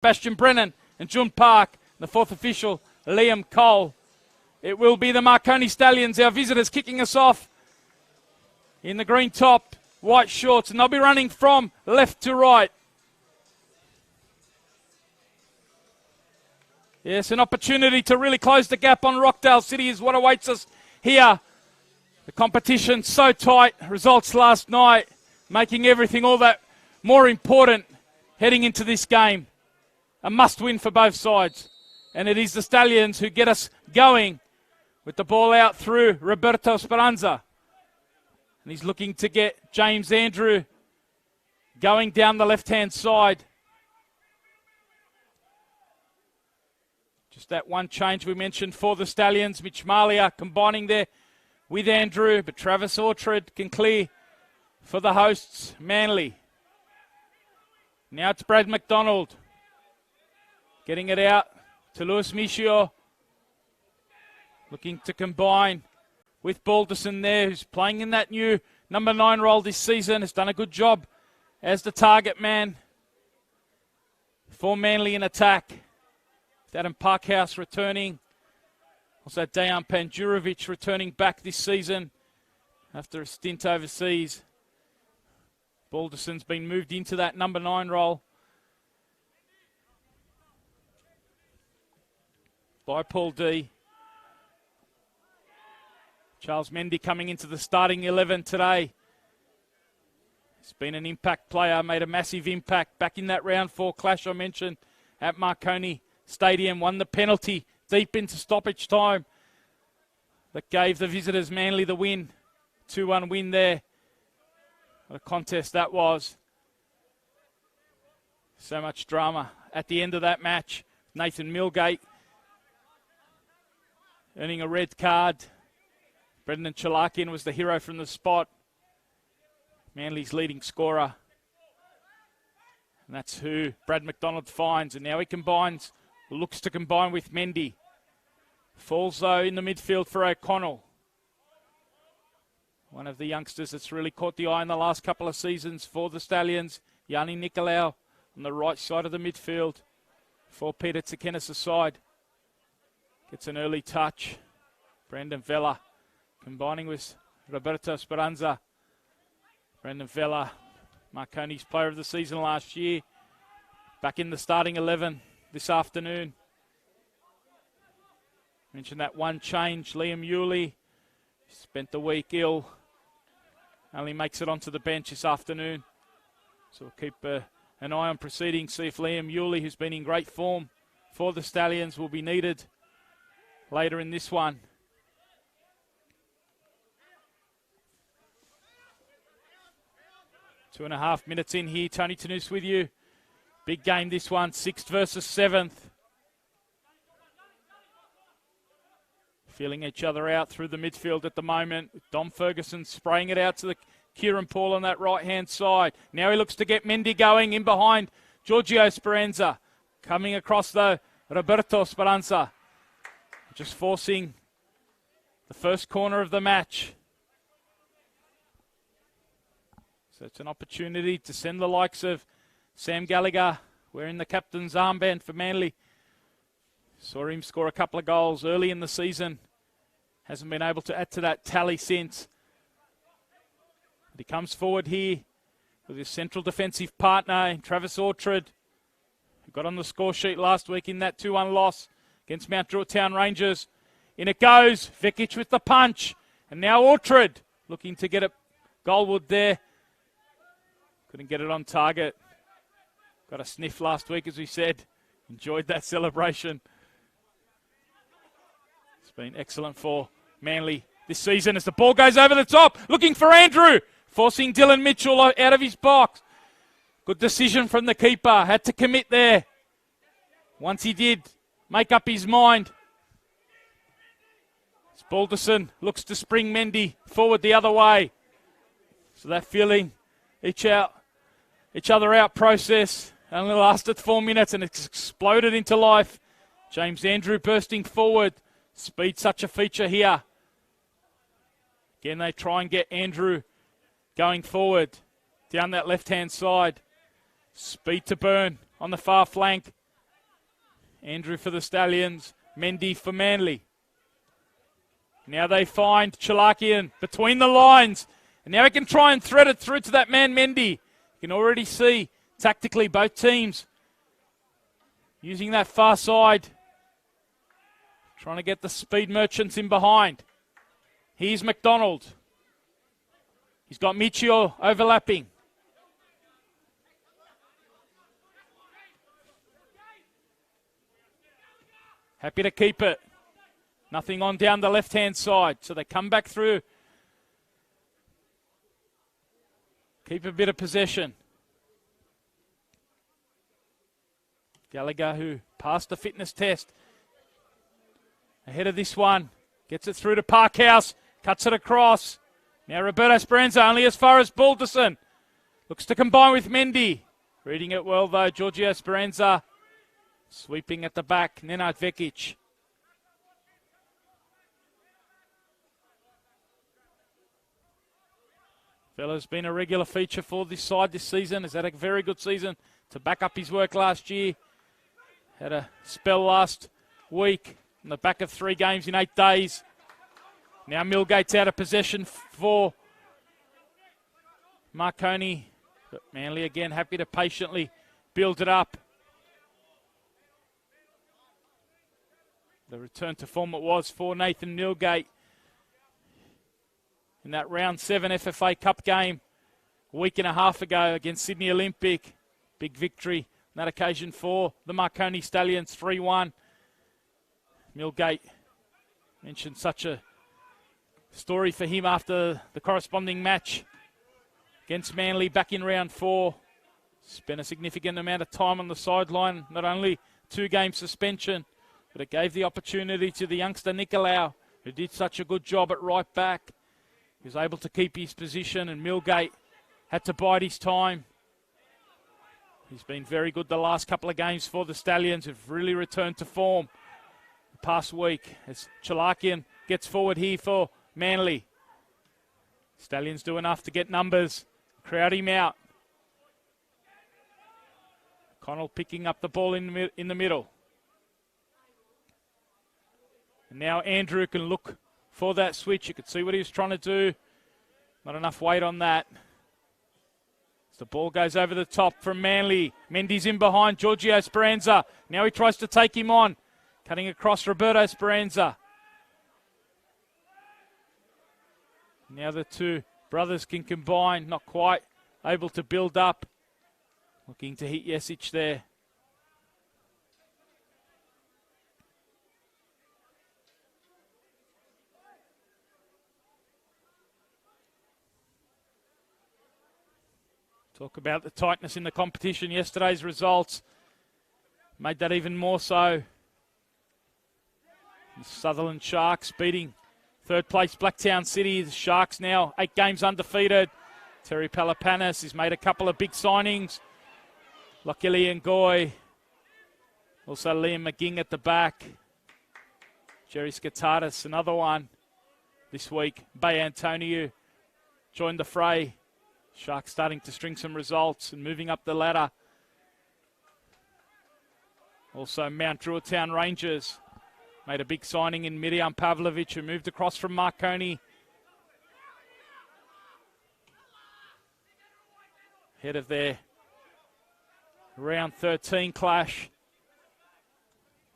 Sebastian Brennan and Jun Park. The fourth official, Liam Cole. It will be the Marconi Stallions, our visitors, kicking us off in the green top, white shorts, and they'll be running from left to right. Yes, an opportunity to really close the gap on Rockdale City is what awaits us here. The competition so tight, results last night, making everything all that more important heading into this game. A must-win for both sides. And it is the Stallions who get us going with the ball out through Roberto Speranza. And he's looking to get James Andrew going down the left-hand side. Just that one change we mentioned for the Stallions. Mitch Mallya combining there with Andrew, but Travis Orchard can clear for the hosts, Manly. Now it's Brad McDonald. Getting it out to Luis Miccio. Looking to combine with Balderson there, who's playing in that new number 9 role this season. Has done a good job as the target man for Manly in attack. Adam Parkhouse returning. Also Dejan Panjurovic returning back this season after a stint overseas. Balderson's been moved into that number 9 role by Paul D. Charles Mende coming into the starting 11 today. He's been an impact player, made a massive impact back in that round 4 clash I mentioned at Marconi Stadium. Won the penalty deep into stoppage time that gave the visitors Manly the win. 2-1 win there. What a contest that was. So much drama at the end of that match. Nathan Milgate earning a red card. Brendan Sherlockian was the hero from the spot. Manly's leading scorer. And that's who Brad McDonald finds. And now he combines, looks to combine with Mende. Falls though in the midfield for O'Connell. One of the youngsters that's really caught the eye in the last couple of seasons for the Stallions. Yanni Nicolau on the right side of the midfield for Peter Tsakenis' side. Gets an early touch. Brandon Vella combining with Roberto Speranza. Brandon Vella, Marconi's player of the season last year. Back in the starting 11 this afternoon. Mentioned that one change. Liam Yulee spent the week ill. Only makes it onto the bench this afternoon. So we'll keep an eye on proceedings. See if Liam Yulee, who's been in great form for the Stallions, will be needed later in this one. Two and a half minutes in here. Tony Tanous with you. Big game this one. 6th versus 7th. Feeling each other out through the midfield at the moment. Dom Ferguson spraying it out to the Kieran Paul on that right-hand side. Now he looks to get Mende going in behind Giorgio Speranza. Coming across though, Roberto Speranza. Just forcing the first corner of the match. So it's an opportunity to send the likes of Sam Gallagher wearing the captain's armband for Manly. Saw him score a couple of goals early in the season. Hasn't been able to add to that tally since. But he comes forward here with his central defensive partner, Travis Orchard, who got on the score sheet last week in that 2-1 loss against Mount Druitt Town Rangers. In it goes. Vekic with the punch. And now Orchard looking to get it goalward there. Couldn't get it on target. Got a sniff last week, as we said. Enjoyed that celebration. It's been excellent for Manly this season as the ball goes over the top. Looking for Andrew. Forcing Dylan Mitchell out of his box. Good decision from the keeper. Had to commit there. Once he did make up his mind. Balderson looks to spring Mende forward the other way. So that feeling each other out process only lasted 4 minutes and it's exploded into life. James Andrew bursting forward. Speed such a feature here. Again, they try and get Andrew going forward down that left-hand side. Speed to burn on the far flank. Andrew for the Stallions. Mende for Manly. Now they find Sherlockian between the lines. And now he can try and thread it through to that man Mende. You can already see tactically both teams using that far side. Trying to get the speed merchants in behind. Here's Mcdonald. He's got Miccio overlapping. Happy to keep it. Nothing on down the left-hand side. So they come back through. Keep a bit of possession. Gallagher, who passed the fitness test. Ahead of this one. Gets it through to Parkhouse. Cuts it across. Now Roberto Speranza only as far as Dicin. Looks to combine with Mindi. Reading it well though. Giorgio Speranza. Sweeping at the back. Nenad Vekic. Fella's been a regular feature for this side this season. Has had a very good season to back up his work last year. Had a spell last week on the back of 3 games in 8 days. Now Millgate's out of possession for Marconi. But Manly again happy to patiently build it up. The return to form it was for Nathan Millgate in that round 7 FFA Cup game a week and a half ago against Sydney Olympic. Big victory on that occasion for the Marconi Stallions, 3-1. Millgate mentioned such a story for him after the corresponding match against Manly back in round 4. Spent a significant amount of time on the sideline, not only 2-game suspension, but it gave the opportunity to the youngster Nicolau, who did such a good job at right back. He was able to keep his position, and Millgate had to bide his time. He's been very good the last couple of games for the Stallions, who've really returned to form the past week. As Sherlockian gets forward here for Manly. Stallions do enough to get numbers, crowd him out. Connell picking up the ball in the middle. And now Andrew can look for that switch. You could see what he was trying to do. Not enough weight on that. As the ball goes over the top from Manly. Mendy's in behind Giorgio Speranza. Now he tries to take him on. Cutting across Roberto Speranza. Now the two brothers can combine. Not quite able to build up. Looking to hit Jesic there. Talk about the tightness in the competition. Yesterday's results made that even more so. The Sutherland Sharks beating third place Blacktown City. The Sharks now 8 games undefeated. Terry Palapanis has made a couple of big signings. Lokili and Goy. Also Liam McGing at the back. Jerry Skatardis, another one this week. Bay Antonio joined the fray. Sharks starting to string some results and moving up the ladder. Also Mount Druitt Rangers made a big signing in Miriam Pavlovich, who moved across from Marconi. Head of their round 13 clash.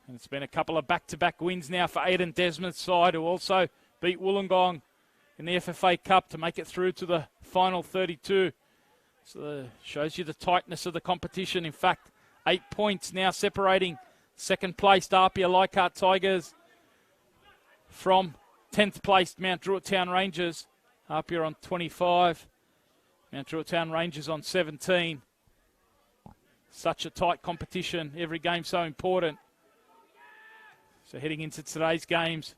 And it's been a couple of back-to-back wins now for Aidan Desmond's side, who also beat Wollongong in the FFA Cup to make it through to the final 32. So shows you the tightness of the competition. In fact, 8 points now separating second placed Apia Leichhardt Tigers from 10th placed Mount Druitt Rangers. Apia on 25, Mount Druitt Rangers on 17. Such a tight competition, every game so important. So heading into today's games,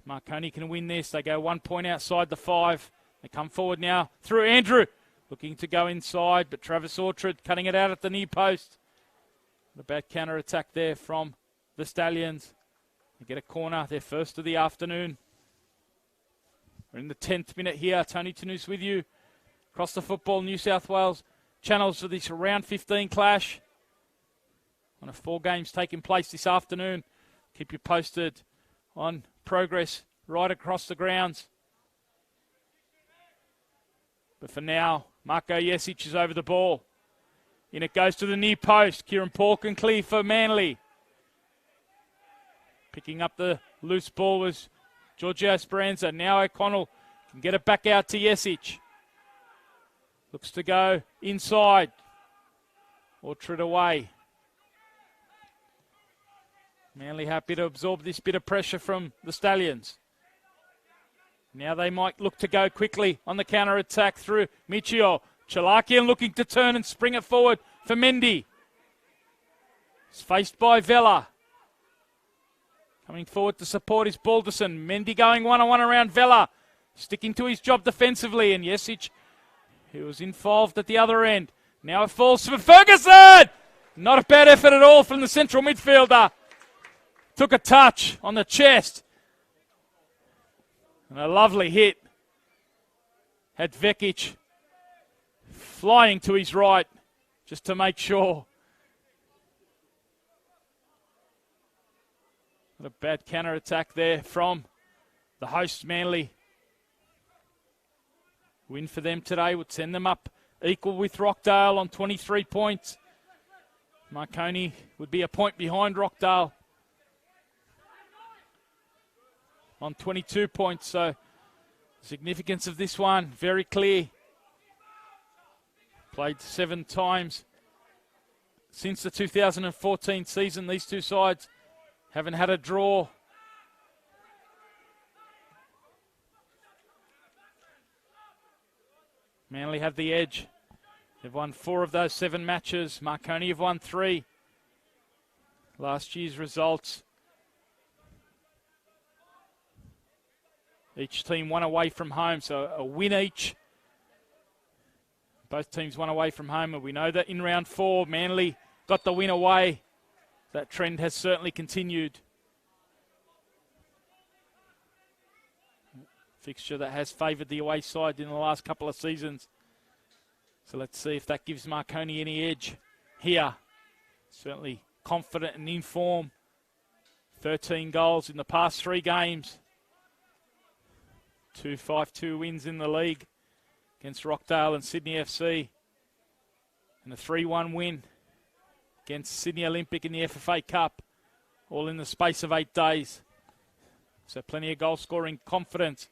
Marconi can win this. They go 1 point outside the 5. They come forward now through Andrew. Looking to go inside, but Travis Orchard cutting it out at the near post. The bad counter-attack there from the Stallions. They get a corner, their first of the afternoon. We're in the 10th minute here. Tony Tanous with you. Across the Football New South Wales channels for this round 15 clash. on a 4 games taking place this afternoon. Keep you posted on progress right across the grounds. But for now, Marko Jesic is over the ball. In it goes to the near post. Kieran Paul can clear for Manly. Picking up the loose ball was Giorgio Speranza. Now O'Connell can get it back out to Jesic. Looks to go inside. Orchard away. Manly happy to absorb this bit of pressure from the Stallions. Now they might look to go quickly on the counter-attack through Miccio. Sherlockian looking to turn and spring it forward for Mende. It's faced by Vella. Coming forward to support is Balderson. Mende going one-on-one around Vella. Sticking to his job defensively. And Jesic, who was involved at the other end. Now it falls for Ferguson! Not a bad effort at all from the central midfielder. Took a touch on the chest. And a lovely hit. Had Vekic flying to his right just to make sure. What a bad counter-attack there from the hosts, Manly. Win for them today would send them up equal with Rockdale on 23 points. Marconi would be a point behind Rockdale on 22 points. So the significance of this one, very clear. Played 7 times since the 2014 season. These two sides haven't had a draw. Manly have the edge. They've won 4 of those 7 matches. Marconi have won 3. Last year's results. Each team won away from home, so a win each. Both teams won away from home, and we know that in round 4, Manly got the win away. That trend has certainly continued. Fixture that has favoured the away side in the last couple of seasons. So let's see if that gives Marconi any edge here. Certainly confident and in form. 13 goals in the past 3 games. 2 5-2 wins in the league against Rockdale and Sydney FC. And a 3-1 win against Sydney Olympic in the FFA Cup. All in the space of 8 days. So plenty of goal scoring confidence.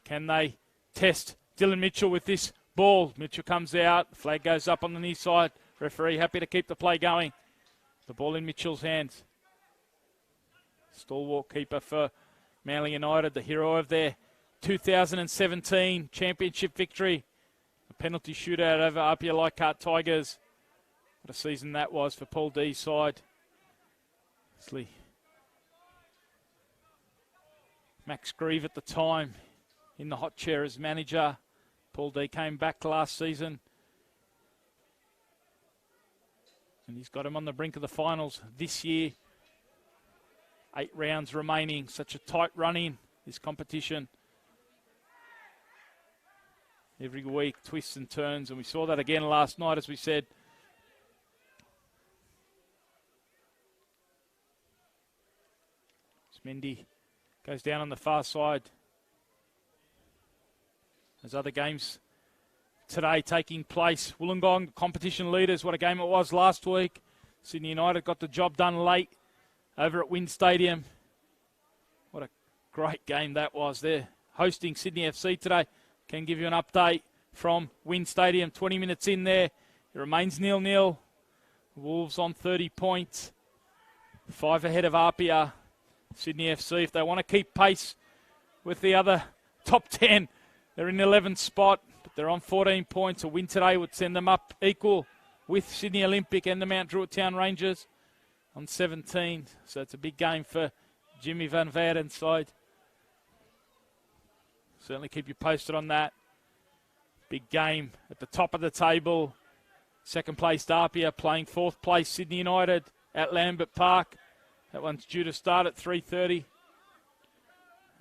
Can they test Dylan Mitchell with this ball? Mitchell comes out. The flag goes up on the near side. Referee happy to keep the play going. The ball in Mitchell's hands. Stalwart keeper for Manly United, the hero of their 2017 championship victory. A penalty shootout over Apia Leichhardt Tigers. What a season that was for Paul D's side. Obviously, Max Grieve at the time in the hot chair as manager. Paul D came back last season. And he's got him on the brink of the finals this year. 8 rounds remaining. Such a tight run in this competition. Every week, twists and turns. And we saw that again last night, as we said. Mindi goes down on the far side. There's other games today taking place. Wollongong, competition leaders. What a game it was last week. Sydney United got the job done late over at Wynn Stadium. What a great game that was. They're hosting Sydney FC today. Can give you an update from Wynn Stadium. 20 minutes in there. It remains 0-0. Wolves on 30 points. 5 ahead of Apia. Sydney FC, if they want to keep pace with the other top 10, they're in the 11th spot, but they're on 14 points. A win today would send them up equal with Sydney Olympic and the Mount Druitt Town Rangers on 17. So it's a big game for Jimmy Van Vaarden's side. Certainly keep you posted on that. Big game at the top of the table. Second place Apia playing 4th place Sydney United at Lambert Park. That one's due to start at 3:30.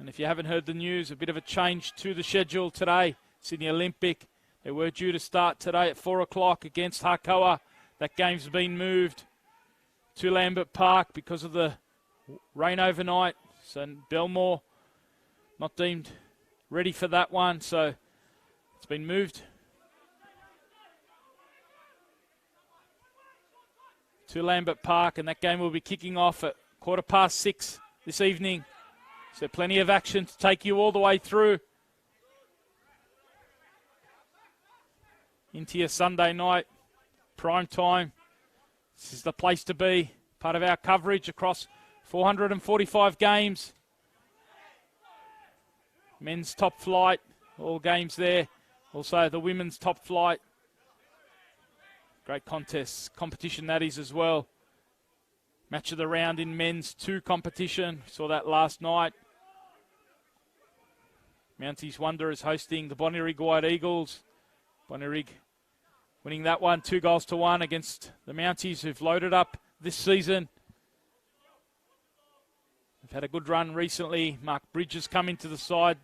And if you haven't heard the news, a bit of a change to the schedule today. Sydney Olympic, they were due to start today at 4 o'clock against Harkoa. That game's been moved to Lambert Park because of the rain overnight. So Belmore not deemed ready for that one, so it's been moved to Lambert Park, and that game will be kicking off at 6:15 this evening. So plenty of action to take you all the way through into your Sunday night prime time. This is the place to be. Part of our coverage across 445 games. Men's top flight, all games there. Also the women's top flight. Great contests, competition that is as well. Match of the round in men's 2 competition. Saw that last night. Mounties Wanderers hosting the Bonnyrigg White Eagles. Bonnyrigg winning that one 2-1 against the Mounties, who've loaded up this season. They've had a good run recently. Mark Bridges come into the side.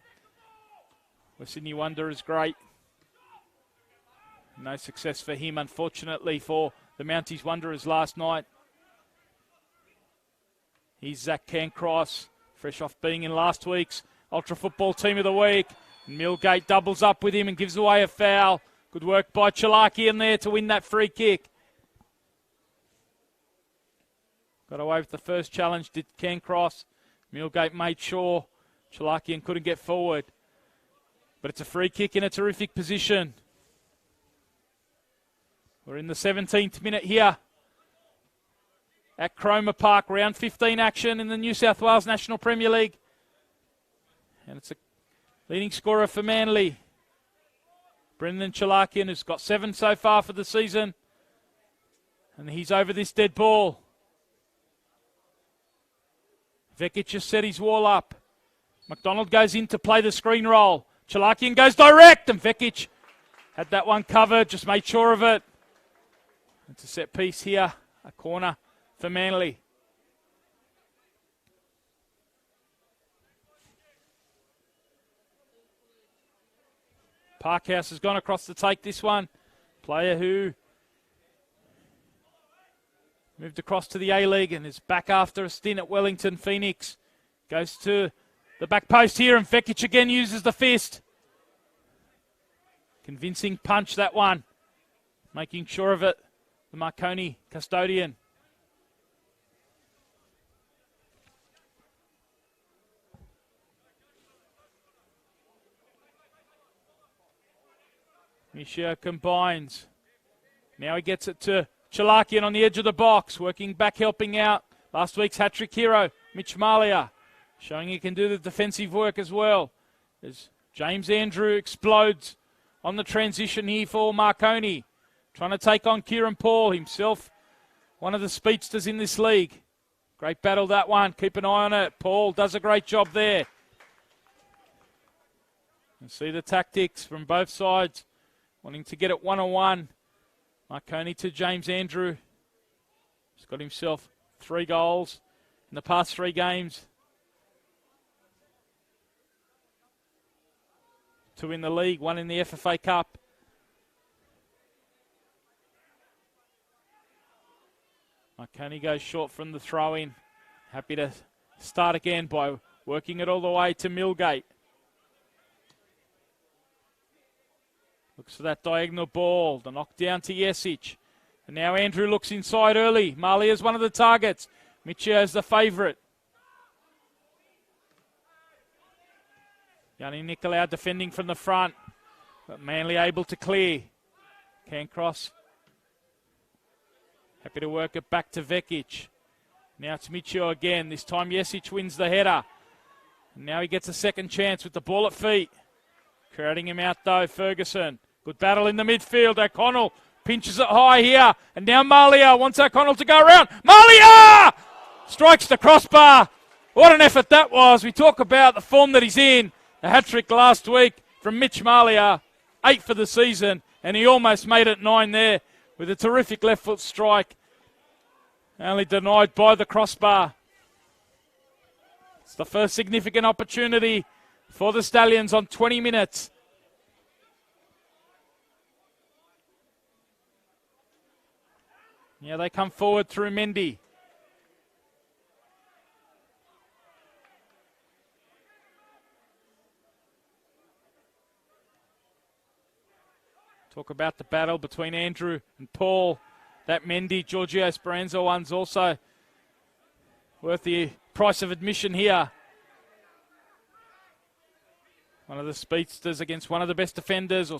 West Sydney Wanderers great. No success for him, unfortunately, for the Mounties Wanderers last night. He's Zach Cancross, fresh off being in last week's Ultra Football Team of the Week. Millgate doubles up with him and gives away a foul. Good work by Sherlockian there to win that free kick. Got away with the first challenge, did Cancross. Millgate made sure Sherlockian couldn't get forward. But it's a free kick in a terrific position. We're in the 17th minute here at Cromer Park. Round 15 action in the New South Wales National Premier League. And it's a leading scorer for Manly, Brendan Sherlockian, who's got 7 so far for the season. And he's over this dead ball. Vekic just set his wall up. Mcdonald goes in to play the screen roll. Sherlockian goes direct, and Vekic had that one covered, just made sure of it. It's a set piece here, a corner for Manly. Parkhouse has gone across to take this one. Player who moved across to the A-League and is back after a stint at Wellington Phoenix. Goes to the back post here, and Vekic again uses the fist. Convincing punch, that one. Making sure of it, the Marconi custodian. Miccio combines. Now he gets it to Sherlockian on the edge of the box, working back, helping out. Last week's hat-trick hero, Mitch Mallya, showing he can do the defensive work as well. As James Andrew explodes on the transition here for Marconi. Trying to take on Kieran Paul himself, one of the speedsters in this league. Great battle, that one. Keep an eye on it. Paul does a great job there. You see the tactics from both sides, wanting to get it 1-on-1. Marconi to James Andrew. He's got himself 3 goals in the past 3 games. 2 in the league, 1 in the FFA Cup. Marconi goes short from the throw-in. Happy to start again by working it all the way to Millgate. Looks for that diagonal ball. The knock down to Yesic. And now Andrew looks inside early. Mallya is one of the targets. Miccio is the favourite. Yanni Nicolau defending from the front. But Manly able to clear. Cancross. Happy to work it back to Vekic. Now it's Miccio again. This time Yesic wins the header. And now he gets a second chance with the ball at feet. Crowding him out though, Ferguson. Good battle in the midfield. O'Connell pinches it high here. And now Mallya wants O'Connell to go around. Mallya! Strikes the crossbar. What an effort that was. We talk about the form that he's in. The hat-trick last week from Mitch Mallya. 8 for the season. And he almost made it 9 there with a terrific left foot strike. Only denied by the crossbar. It's the first significant opportunity for the Stallions on 20 minutes. Yeah, they come forward through Mindi. Talk about the battle between Andrew and Paul. That Mende, Giorgio Speranza one's also worth the price of admission here. One of the speedsters against one of the best defenders, or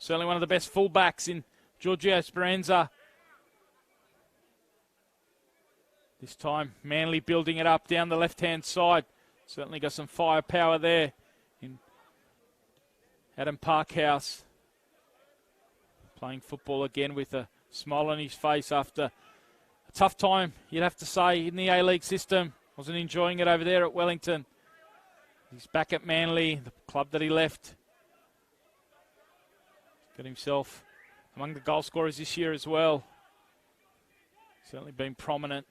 certainly one of the best fullbacks in Giorgio Speranza. This time, Manly building it up down the left-hand side. Certainly got some firepower there in Adam Parkhouse. Playing football again with a smile on his face after a tough time, you'd have to say, in the A-League system. Wasn't enjoying it over there at Wellington. He's back at Manly, the club that he left. Got himself among the goal scorers this year as well. Certainly been prominent.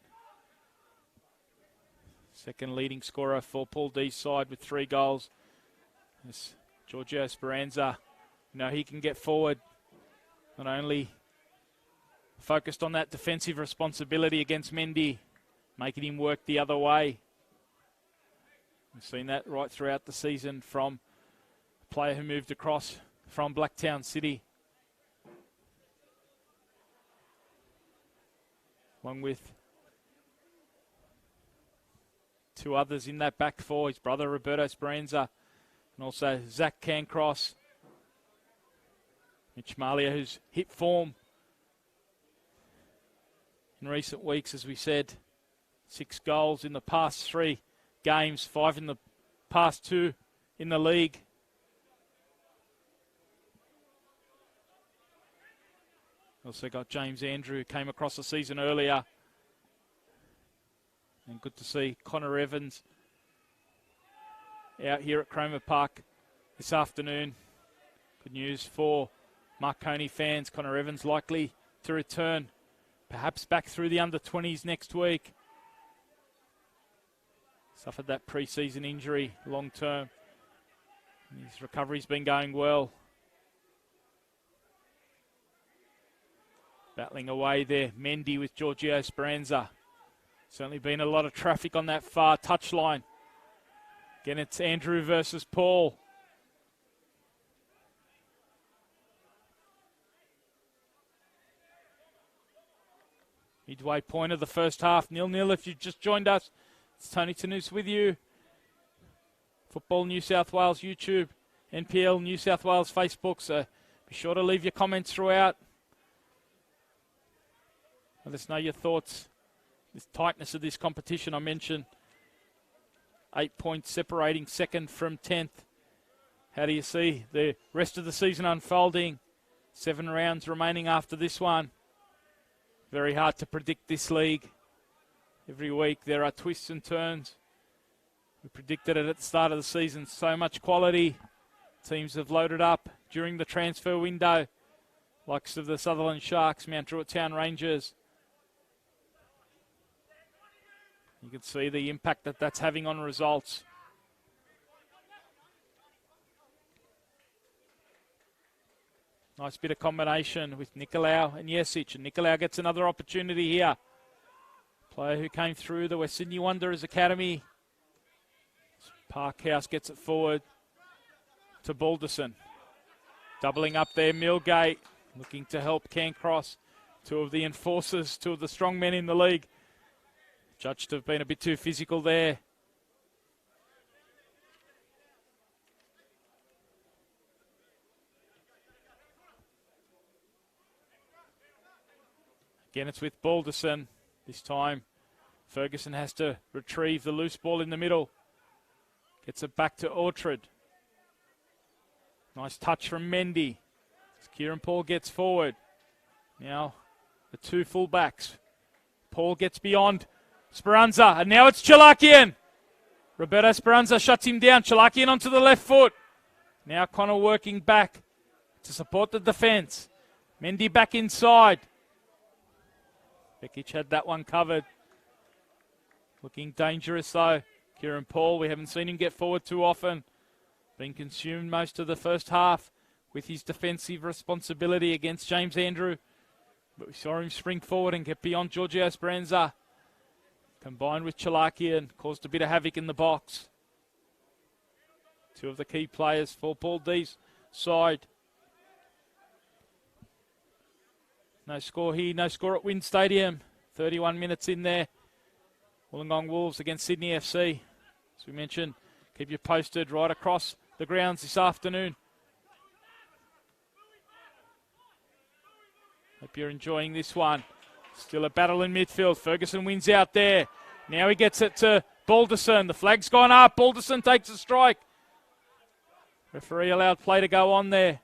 Second leading scorer for Paul D's side with 3 goals. This Giorgio Speranza, he can get forward. Not only focused on that defensive responsibility against Mende, making him work the other way. We've seen that right throughout the season from a player who moved across from Blacktown City. Along with 2 others in that back 4, his brother Roberto Speranza and also Zach Cancross. Mitch Mallya, who's hit form in recent weeks, as we said. 6 goals in the past 3 games, 5 in the past 2 in the league. Also got James Andrew, who came across the season earlier. And good to see Connor Evans out here at Cromer Park this afternoon. Good news for Marconi fans. Connor Evans likely to return, perhaps back through the under-20s next week. Suffered that pre-season injury long term. His recovery's been going well. Battling away there, Mende with Giorgio Speranza. Certainly been a lot of traffic on that far touchline. Again, it's Andrew versus Paul. Midway point of the first half, 0-0 if you've just joined us. It's Tony Tanous with you. Football New South Wales YouTube, NPL New South Wales Facebook, so be sure to leave your comments throughout. Let us know your thoughts. This tightness of this competition, I mentioned. 8 points separating second from 10th. How do you see the rest of the season unfolding? 7 rounds remaining after this one. Very hard to predict this league. Every week there are twists and turns. We predicted it at the start of the season. So much quality. Teams have loaded up during the transfer window. Likes of the Sutherland Sharks, Mount Druitt Town Rangers. You can see the impact that that's having on results. Nice bit of combination with Nicolau and Jesic. And Nicolau gets another opportunity here. Player who came through the West Sydney Wanderers Academy. Parkhouse gets it forward to Balderson. Doubling up there, Millgate. Looking to help Cancross. 2 of the enforcers, 2 of the strong men in the league. Judged to have been a bit too physical there. Again, it's with Balderson. This time, Ferguson has to retrieve the loose ball in the middle. Gets it back to Orchard. Nice touch from Mende. As Kieran Paul gets forward. Now, the 2 fullbacks. Paul gets beyond Speranza, and now it's Sherlockian. Roberto Speranza shuts him down. Sherlockian onto the left foot. Now Connor working back to support the defence. Mende back inside. Bekic had that one covered. Looking dangerous though. Kieran Paul, we haven't seen him get forward too often. Been consumed most of the first half with his defensive responsibility against James Andrew. But we saw him spring forward and get beyond Giorgio Speranza. Combined with Sherlockian, caused a bit of havoc in the box. 2 of the key players for Paul D's side. No score here, no score at Wynn Stadium. 31 minutes in there. Wollongong Wolves against Sydney FC. As we mentioned, keep you posted right across the grounds this afternoon. Hope you're enjoying this one. Still a battle in midfield. Ferguson wins out there. Now he gets it to Balderson. The flag's gone up. Balderson takes a strike. Referee allowed play to go on there.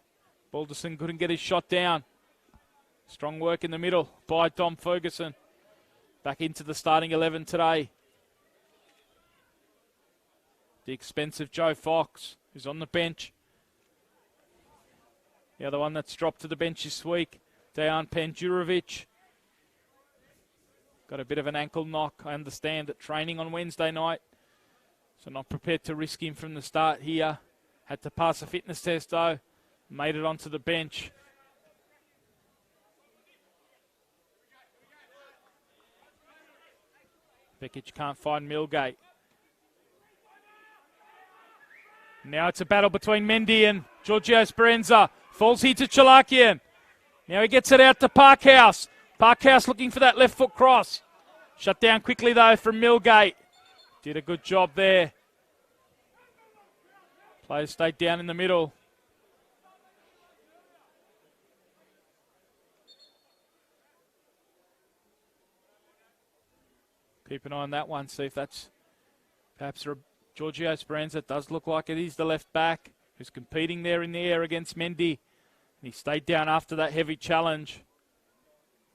Balderson couldn't get his shot down. Strong work in the middle by Dom Ferguson. Back into the starting 11 today. The expensive Joe Fox, who's on the bench. The other one that's dropped to the bench this week, Dejan Panjurovic. Got a bit of an ankle knock, I understand, at training on Wednesday night. So not prepared to risk him from the start here. Had to pass a fitness test though. Made it onto the bench. Bekic can't find Milgate. Now it's a battle between Mende and Giorgio Speranza. Falls here to Sherlockian. Now he gets it out to Parkhouse. Parkhouse looking for that left foot cross. Shut down quickly though from Milgate. Did a good job there. Players stayed down in the middle. Keep an eye on that one. See if that's perhaps Giorgio Speranza. It does look like it is the left back who's competing there in the air against Mende. He stayed down after that heavy challenge.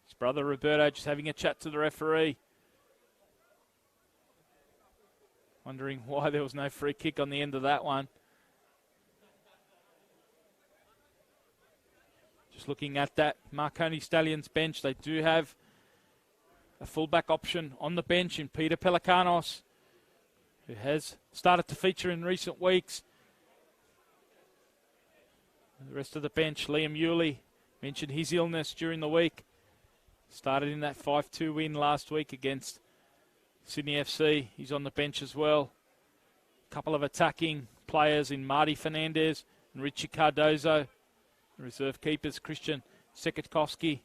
His brother Roberto just having a chat to the referee. Wondering why there was no free kick on the end of that one. Just looking at that Marconi Stallions bench, they do have a fullback option on the bench in Peter Pelikanos, who has started to feature in recent weeks. The rest of the bench, Liam Yulee, mentioned his illness during the week. Started in that 5-2 win last week against Sydney FC. He's on the bench as well. A couple of attacking players in Marty Fernandez and Richie Cardozo. The reserve keepers, Christian Sekatkovsky.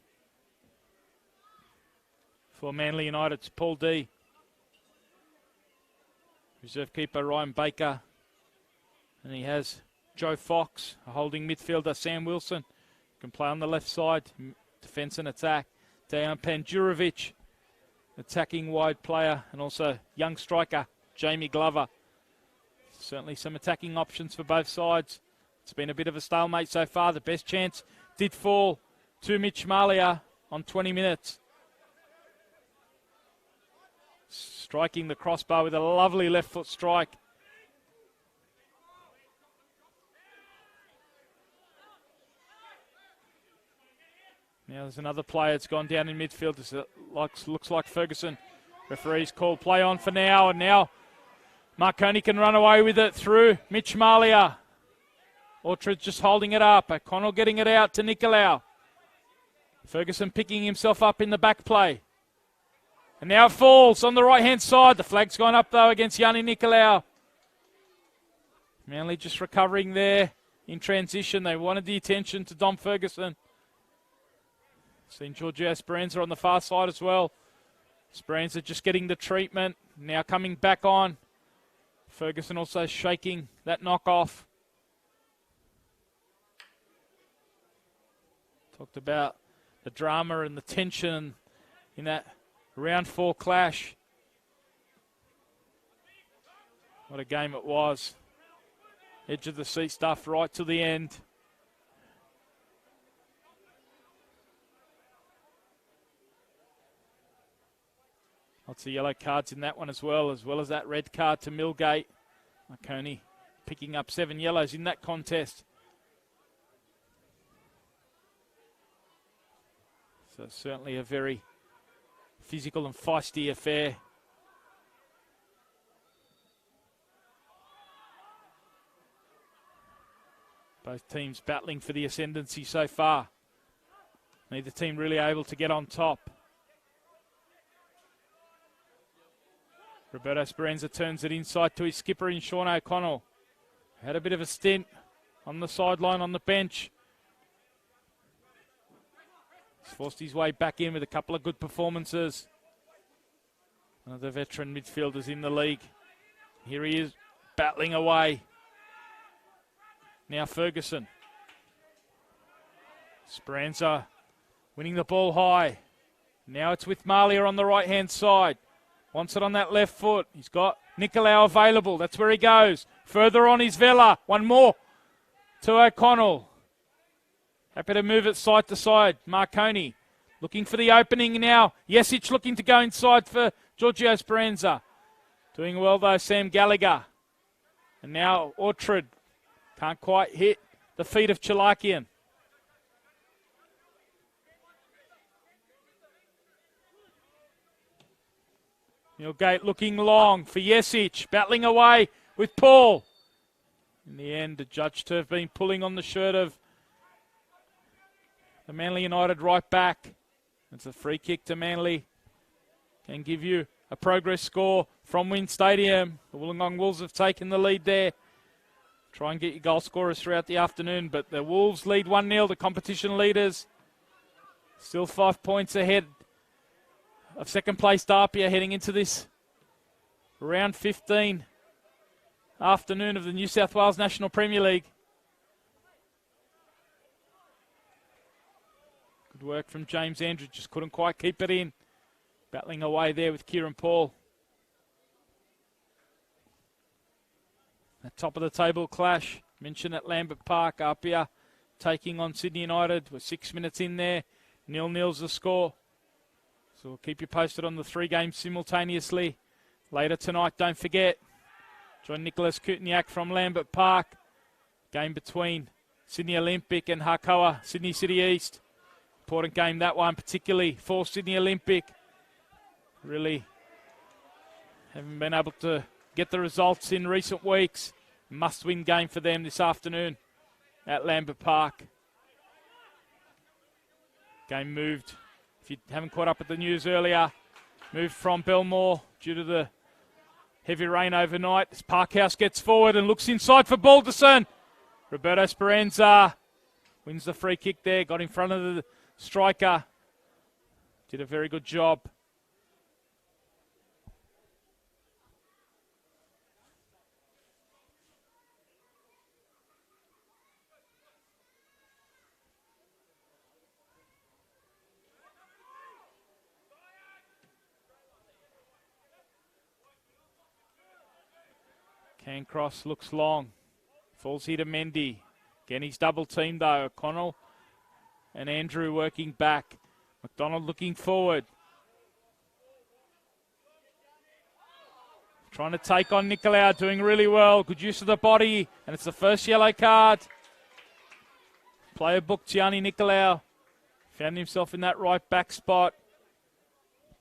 For Manly United's Paul D. Reserve keeper Ryan Baker. And he has Joe Fox, a holding midfielder Sam Wilson. Can play on the left side, defence and attack. Dejan Panjurovic, attacking wide player, and also young striker Jamie Glover. Certainly some attacking options for both sides. It's been a bit of a stalemate so far. The best chance did fall to Mitch Mallya on 20 minutes. Striking the crossbar with a lovely left foot strike. Now there's another player that's gone down in midfield. Looks like Ferguson. Referee's called play on for now, and now Marconi can run away with it through Mitch Mallya. Orchard just holding it up. O'Connell getting it out to Nicolau. Ferguson picking himself up in the back play. And now it falls on the right-hand side. The flag's gone up, though, against Yanni Nicolau. Manly just recovering there in transition. They wanted the attention to Dom Ferguson. Seen Giorgio Speranza on the far side as well. Speranza just getting the treatment. Now coming back on. Ferguson also shaking that knock-off. Talked about the drama and the tension in that round 4 clash. What a game it was. Edge of the seat stuff right to the end. Lots of yellow cards in that one as well as that red card to Milgate. Marconi picking up 7 yellows in that contest. So certainly a very physical and feisty affair. Both teams battling for the ascendancy so far. Neither team really able to get on top. Roberto Speranza turns it inside to his skipper in Sean O'Connell. Had a bit of a stint on the sideline on the bench. He's forced his way back in with a couple of good performances. One of the veteran midfielders in the league. Here he is, battling away. Now Ferguson. Speranza winning the ball high. Now it's with Mallya on the right-hand side. Wants it on that left foot. He's got Nicolau available. That's where he goes. Further on is Vela. One more to O'Connell. Happy to move it side to side. Marconi looking for the opening now. Yesic looking to go inside for Giorgio Speranza. Doing well though, Sam Gallagher. And now Orchard can't quite hit the feet of Sherlockian. Millgate looking long for Yesic, battling away with Paul. In the end, adjudged to have been pulling on the shirt of the Manly United right back. It's a free kick to Manly. Can give you a progress score from Wynn Stadium. The Wollongong Wolves have taken the lead there. Try and get your goal scorers throughout the afternoon, but the Wolves lead 1-0, the competition leaders. Still 5 points ahead of second place Darpia heading into this round 15 afternoon of the New South Wales National Premier League. Good work from James Andrew, just couldn't quite keep it in. Battling away there with Kieran Paul. A top of the table clash, mentioned at Lambert Park, Darpia taking on Sydney United. We're 6 minutes in there, 0-0's the score. So we'll keep you posted on the 3 games simultaneously. Later tonight, don't forget, join Nicholas Kutniak from Lambert Park. Game between Sydney Olympic and Harcoa, Sydney City East. Important game, that one, particularly for Sydney Olympic. Really haven't been able to get the results in recent weeks. Must-win game for them this afternoon at Lambert Park. Game moved. If you haven't caught up with the news earlier, moved from Belmore due to the heavy rain overnight. As Parkhouse gets forward and looks inside for Balderson. Roberto Speranza wins the free kick there, got in front of the striker. Did a very good job. Cancross looks long. Falls here to Mende. Again, he's double teamed though. O'Connell and Andrew working back. Mcdonald looking forward. Trying to take on Nicolau, doing really well. Good use of the body, and it's the first yellow card. Player booked Gianni Nicolau. Found himself in that right back spot.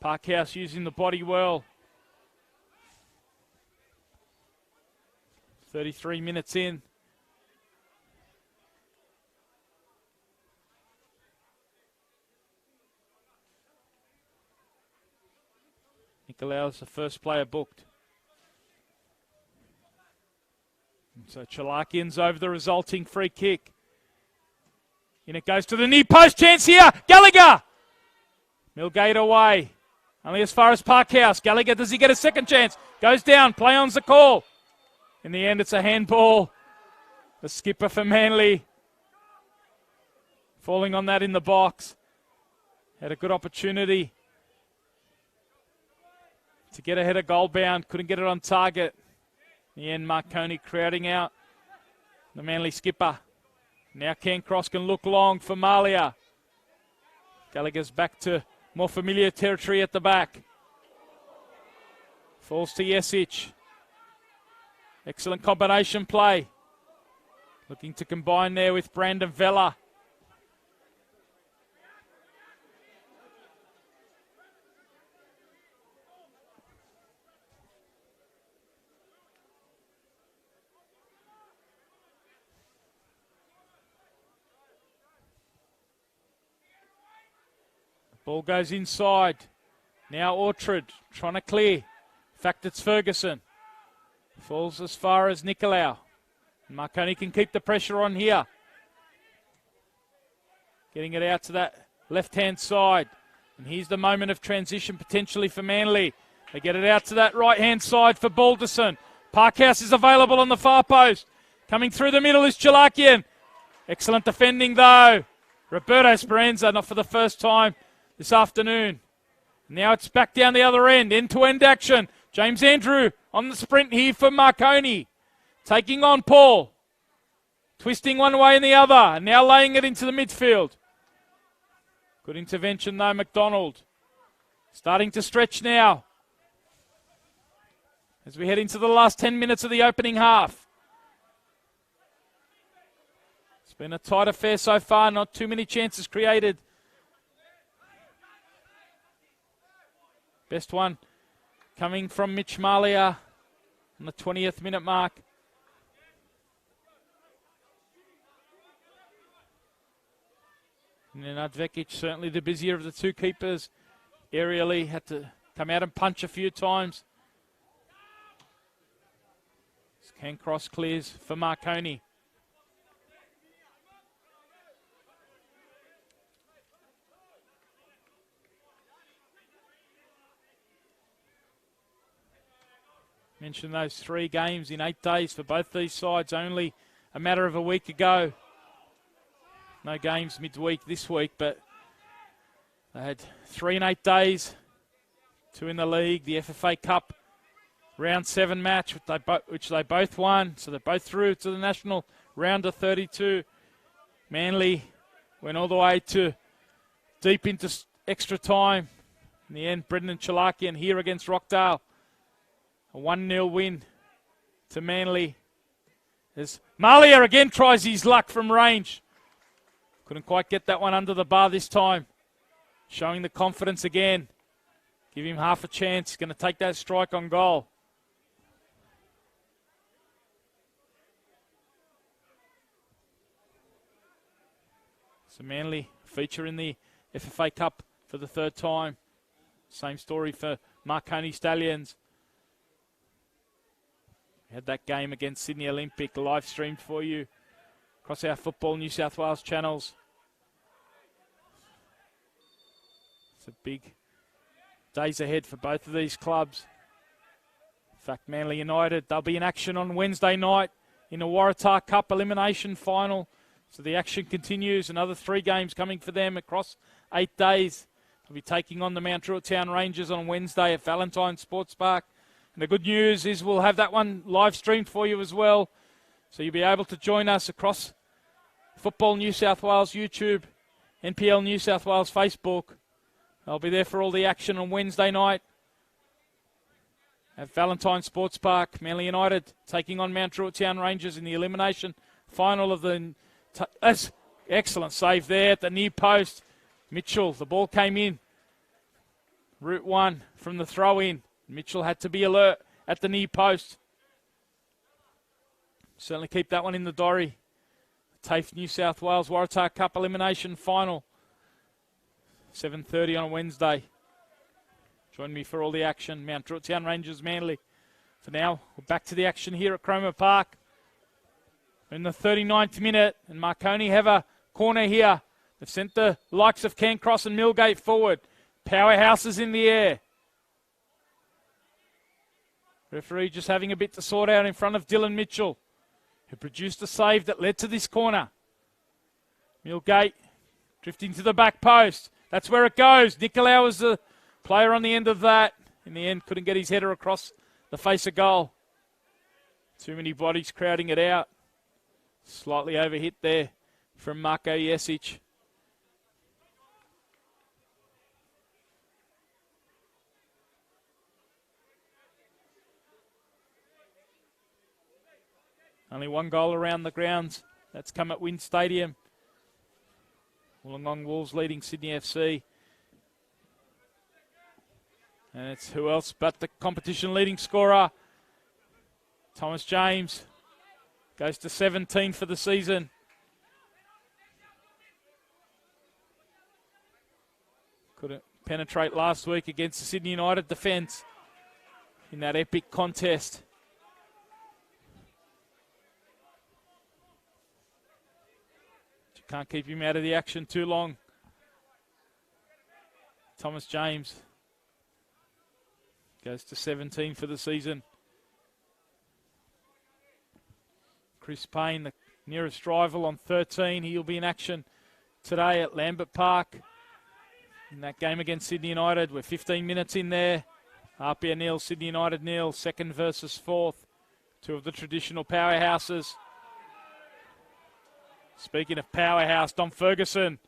Parkhouse using the body well. 33 minutes in. Nicolau's the first player booked. And so Sherlockian's over the resulting free kick. In it goes to the near post, chance here. Gallagher! Millgate away. Only as far as Parkhouse. Gallagher, does he get a second chance? Goes down, play on's the call. In the end, it's a handball. The skipper for Manly falling on that in the box. Had a good opportunity to get ahead of goal bound. Couldn't get it on target. In the end, Marconi crowding out the Manly skipper. Now Cancross can look long for Mallya. Gallagher's back to more familiar territory at the back. Falls to Yesic. Excellent combination play. Looking to combine there with Brandon Vella. Ball goes inside. Now Orchard trying to clear. In fact, it's Ferguson. Falls as far as Nicolau. Marconi can keep the pressure on here. Getting it out to that left-hand side. And here's the moment of transition potentially for Manly. They get it out to that right-hand side for Balderson. Parkhouse is available on the far post. Coming through the middle is Sherlockian. Excellent defending though. Roberto Speranza, not for the first time this afternoon. Now it's back down the other end. End-to-end action. James Andrew on the sprint here for Marconi. Taking on Paul. Twisting one way and the other. And now laying it into the midfield. Good intervention though, Mcdonald. Starting to stretch now. As we head into the last 10 minutes of the opening half. It's been a tight affair so far. Not too many chances created. Best one coming from Mitch Mallya on the 20th minute mark. And then Udvekic, certainly the busier of the two keepers. Aerially had to come out and punch a few times. Cancross clears for Marconi. Mentioned those 3 games in 8 days for both these sides, only a matter of a week ago. No games midweek this week, but they had 3 in 8 days, 2 in the league, the FFA Cup round 7 match, which they both won, so they're both through to the national round of 32. Manly went all the way to deep into extra time. In the end, Brendan Sherlockian here against Rockdale. A 1-0 win to Manly. As Mallya again tries his luck from range. Couldn't quite get that one under the bar this time. Showing the confidence again. Give him half a chance. He's going to take that strike on goal. So Manly feature in the FFA Cup for the 3rd time. Same story for Marconi Stallions. We had that game against Sydney Olympic live streamed for you across our Football New South Wales channels. It's a big days ahead for both of these clubs. In fact, Manly United, they'll be in action on Wednesday night in a Waratah Cup elimination final. So the action continues. Another 3 games coming for them across 8 days. They'll be taking on the Mount Druitt Town Rangers on Wednesday at Valentine Sports Park. And the good news is we'll have that one live streamed for you as well. So you'll be able to join us across Football New South Wales YouTube, NPL New South Wales Facebook. I'll be there for all the action on Wednesday night at Valentine Sports Park. Manly United taking on Mount Druitt Town Rangers in the elimination final of the... Excellent save there at the near post. Mitchell, the ball came in. Route 1 from the throw-in. Mitchell had to be alert at the near post. Certainly keep that one in the diary. TAFE New South Wales Waratah Cup elimination final. 7:30 on a Wednesday. Join me for all the action. Mount Druitt Town Rangers Manly. For now, we're back to the action here at Cromer Park. In the 39th minute, and Marconi have a corner here. They've sent the likes of Cancross and Millgate forward. Powerhouses in the air. Referee just having a bit to sort out in front of Dylan Mitchell, who produced a save that led to this corner. Millgate drifting to the back post. That's where it goes. Nicolau was the player on the end of that. In the end, couldn't get his header across the face of goal. Too many bodies crowding it out. Slightly overhit there from Marko Jesic. Only 1 goal around the grounds. That's come at Wynn Stadium. Wollongong Wolves leading Sydney FC. And it's who else but the competition leading scorer, Thomas James. Goes to 17 for the season. Couldn't penetrate last week against the Sydney United defence in that epic contest. You can't keep him out of the action too long. Thomas James goes to 17 for the season. Chris Payne, the nearest rival, on 13. He'll be in action today at Lambert Park in that game against Sydney United. We're 15 minutes in there. RPA nil, Sydney United nil, second versus fourth. Two of the traditional powerhouses. Speaking of powerhouse, Dom Ferguson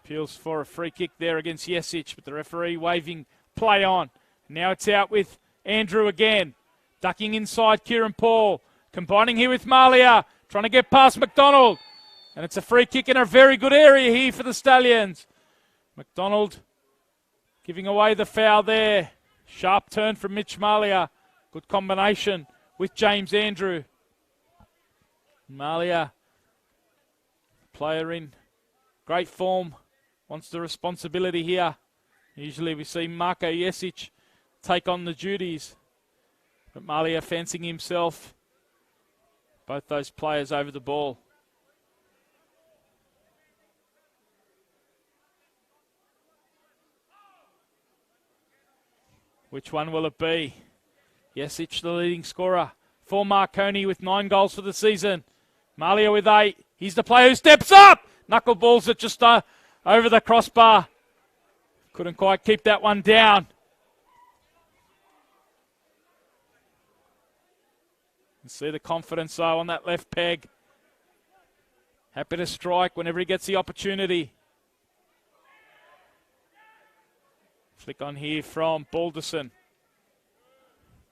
appeals for a free kick there against Yesic, but the referee waving play on. Now it's out with Andrew again. Ducking inside Kieran Paul. Combining here with Mallya. Trying to get past Mcdonald. And it's a free kick in a very good area here for the Stallions. Mcdonald giving away the foul there. Sharp turn from Mitch Mallya. Good combination with James Andrew. Mallya, player in great form, wants the responsibility here. Usually we see Marko Jesic take on the duties. But Mallya fencing himself. Both those players over the ball. Which one will it be? Jesic, the leading scorer for Marconi with 9 goals for the season. Mallya with 8. He's the player who steps up. Knuckleballs it just over the crossbar. Couldn't quite keep that one down. You see the confidence though on that left peg. Happy to strike whenever he gets the opportunity. Flick on here from Balderson.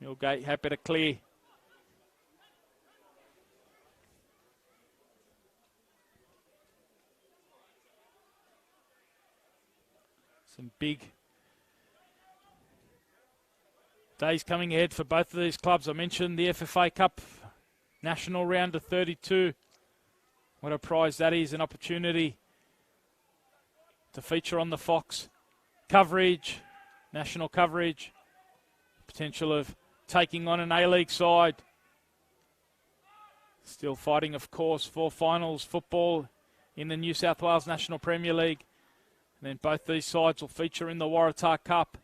Millgate happy to clear. Some big days coming ahead for both of these clubs. I mentioned the FFA Cup National Round of 32. What a prize that is, an opportunity to feature on the Fox coverage, national coverage, potential of taking on an A-League side. Still fighting, of course, for finals football in the New South Wales National Premier League. And then both these sides will feature in the Waratah Cup.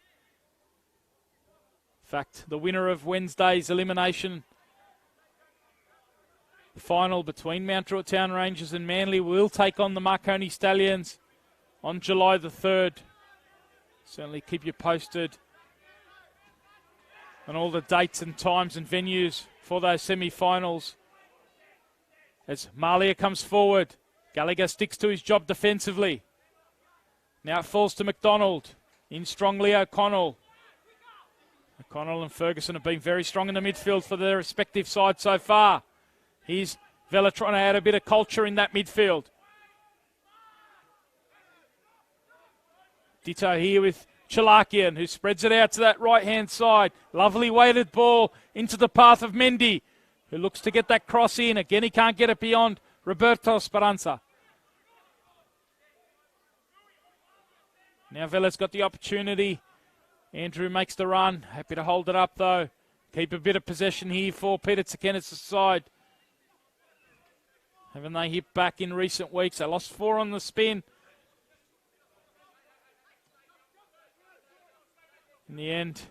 In fact, the winner of Wednesday's elimination final between Mount Druitt Town Rangers and Manly will take on the Marconi Stallions on July the 3rd. Certainly keep you posted on all the dates and times and venues for those semi-finals. As Mallya comes forward, Gallagher sticks to his job defensively. Now it falls to Mcdonald. In strongly O'Connell. O'Connell and Ferguson have been very strong in the midfield for their respective sides so far. Here's Vela trying to add a bit of culture in that midfield. Ditto here with Sherlockian, who spreads it out to that right-hand side. Lovely weighted ball into the path of Mindi, who looks to get that cross in. Again, he can't get it beyond Roberto Speranza. Now Vela's got the opportunity. Andrew makes the run. Happy to hold it up, though. Keep a bit of possession here for Peter Tsakenis' side. Haven't they hit back in recent weeks? They lost 4 on the spin. In the end,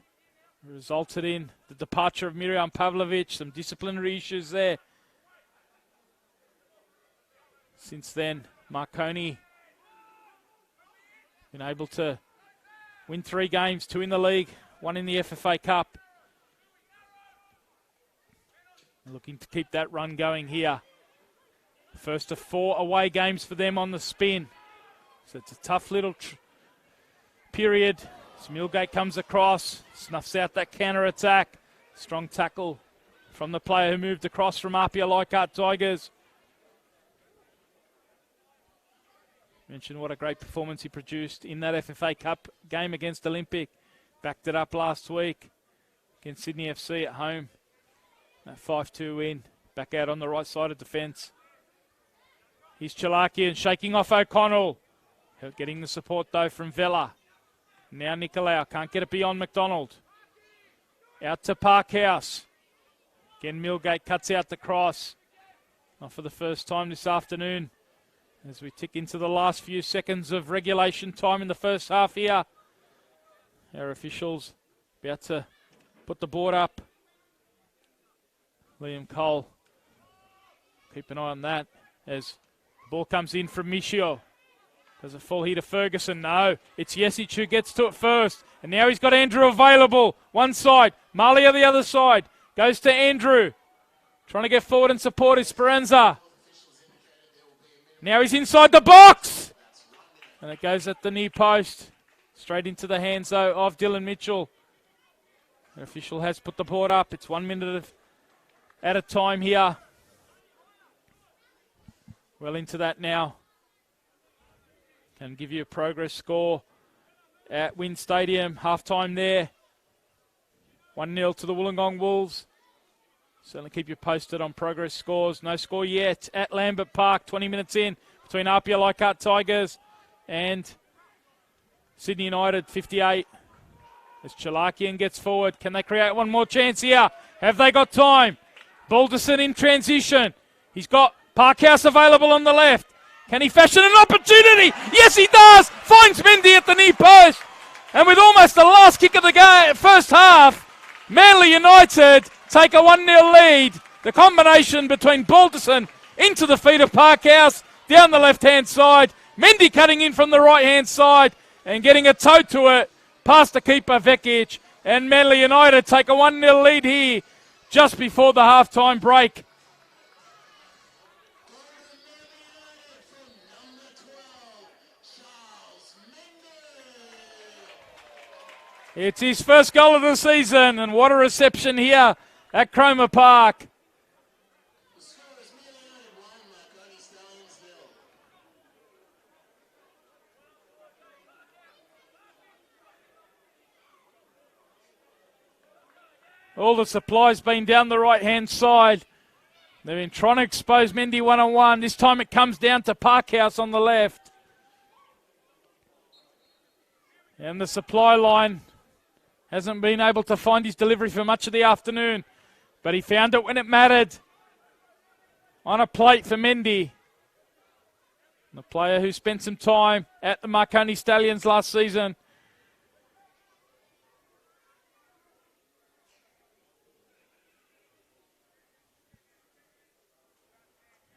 it resulted in the departure of Miriam Pavlovic. Some disciplinary issues there. Since then, Marconi been able to win 3 games, 2 in the league, 1 in the FFA Cup. Looking to keep that run going here. First of 4 away games for them on the spin. So it's a tough little period. Millgate comes across, snuffs out that counter-attack. Strong tackle from the player who moved across from Apia Leichhardt Tigers. Mentioned what a great performance he produced in that FFA Cup game against Olympic. Backed it up last week against Sydney FC at home. That 5-2 win. Back out on the right side of defence. Here's Sherlockian shaking off O'Connell. Getting the support though from Vela. Now Nicolau can't get it beyond Mcdonald. Out to Parkhouse. Again, Millgate cuts out the cross. Not for the first time this afternoon. as we tick into the last few seconds of regulation time in the first half here. Our officials about to put the board up. Liam Cole, keep an eye on that as the ball comes in from Miccio. Does it fall here to Ferguson? No, it's Yesic who gets to it first. And now he's got Andrew available. One side, Mallya the other side. Goes to Andrew. Trying to get forward and support Esperanza. Now he's inside the box. And it goes at the near post. Straight into the hands, though, of Dylan Mitchell. The official has put the board up. It's 1 minute at a time here. Well into that now. Can give you a progress score at Wynn Stadium. Half-time there. 1-0 to the Wollongong Wolves. Certainly keep you posted on progress scores. No score yet at Lambert Park. 20 minutes in between Apia Leichhardt Tigers and Sydney United, 58. As Sherlockian gets forward. Can they create one more chance here? Have they got time? Balderson in transition. He's got Parkhouse available on the left. Can he fashion an opportunity? Yes, he does. Finds Mindi at the near post. And with almost the last kick of the game, first half, Manly United take a 1-0 lead. The combination between Balderson into the feet of Parkhouse, down the left-hand side. Mindi cutting in from the right-hand side and getting a toe to it past the keeper, Vekic. And Manly United take a 1-0 lead here just before the half-time break. It's his first goal of the season, and what a reception here at Cromer Park. All the supplies been down the right-hand side. They've been trying to expose Mindi one-on-one. This time it comes down to Parkhouse on the left. And the supply line hasn't been able to find his delivery for much of the afternoon, but he found it when it mattered. On a plate for Mindi. The player who spent some time at the Marconi Stallions last season.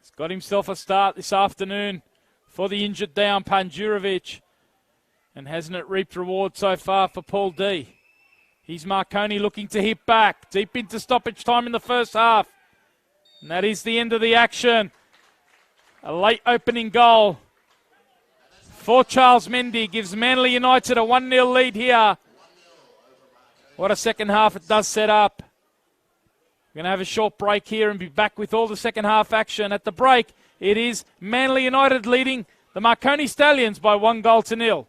He's got himself a start this afternoon for the injured down Panjurovic. And hasn't it reaped reward so far for Paul D? He's Marconi looking to hit back. Deep into stoppage time in the first half. And that is the end of the action. A late opening goal for Charles Mindi gives Manly United a 1-0 lead here. What a second half it does set up. We're going to have a short break here and be back with all the second half action. At the break, it is Manly United leading the Marconi Stallions by 1-0.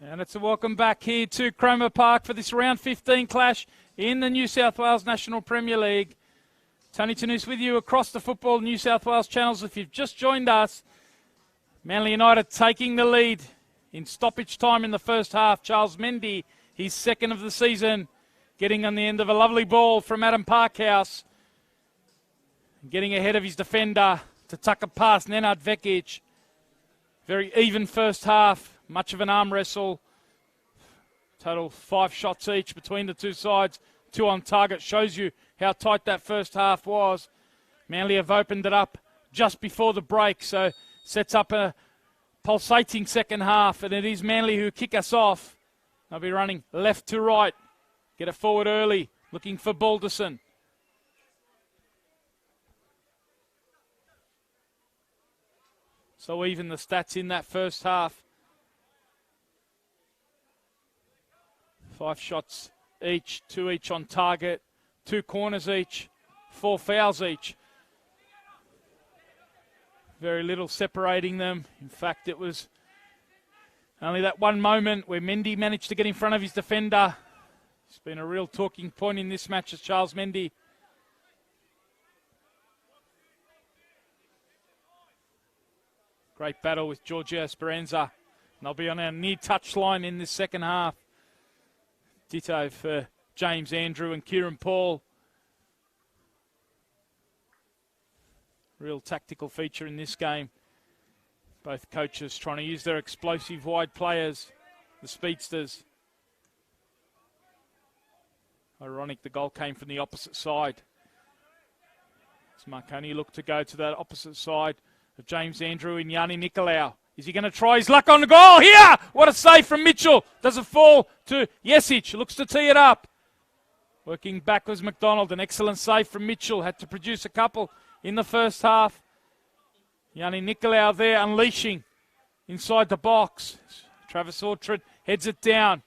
And it's a welcome back here to Cromer Park for this round 15 clash in the New South Wales National Premier League. Tony Tanous with you across the Football New South Wales channels. If you've just joined us, Manly United taking the lead in stoppage time in the first half. Charles Mende, his second of the season, getting on the end of a lovely ball from Adam Parkhouse. Getting ahead of his defender to tuck it past Nenad Vekic. Very even first half. Much of an arm wrestle. Total 5 shots each between the two sides. 2 on target. Shows you how tight that first half was. Manly have opened it up just before the break. So sets up a pulsating second half. And it is Manly who kick us off. They'll be running left to right. Get it forward early. Looking for Dicin. So even the stats in that first half. 5 shots each, 2 each on target, 2 corners each, 4 fouls each. Very little separating them. In fact, it was only that one moment where Mindi managed to get in front of his defender. It's been a real talking point in this match as Charles Mende. Great battle with Giorgio Speranza. And they'll be on our near touchline in this second half. Ditto for James Andrew and Kieran Paul. Real tactical feature in this game. Both coaches trying to use their explosive wide players, the speedsters. Ironic, the goal came from the opposite side. As Marconi looked to go to that opposite side of James Andrew and Yanni Nicolau. Is he going to try his luck on the goal? Here! What a save from Miccio. Does it fall to Jesic? Looks to tee it up. Working back was Mcdonald. An excellent save from Miccio. Had to produce a couple in the first half. Yanni Nicolau there unleashing inside the box. Travis Orchard heads it down.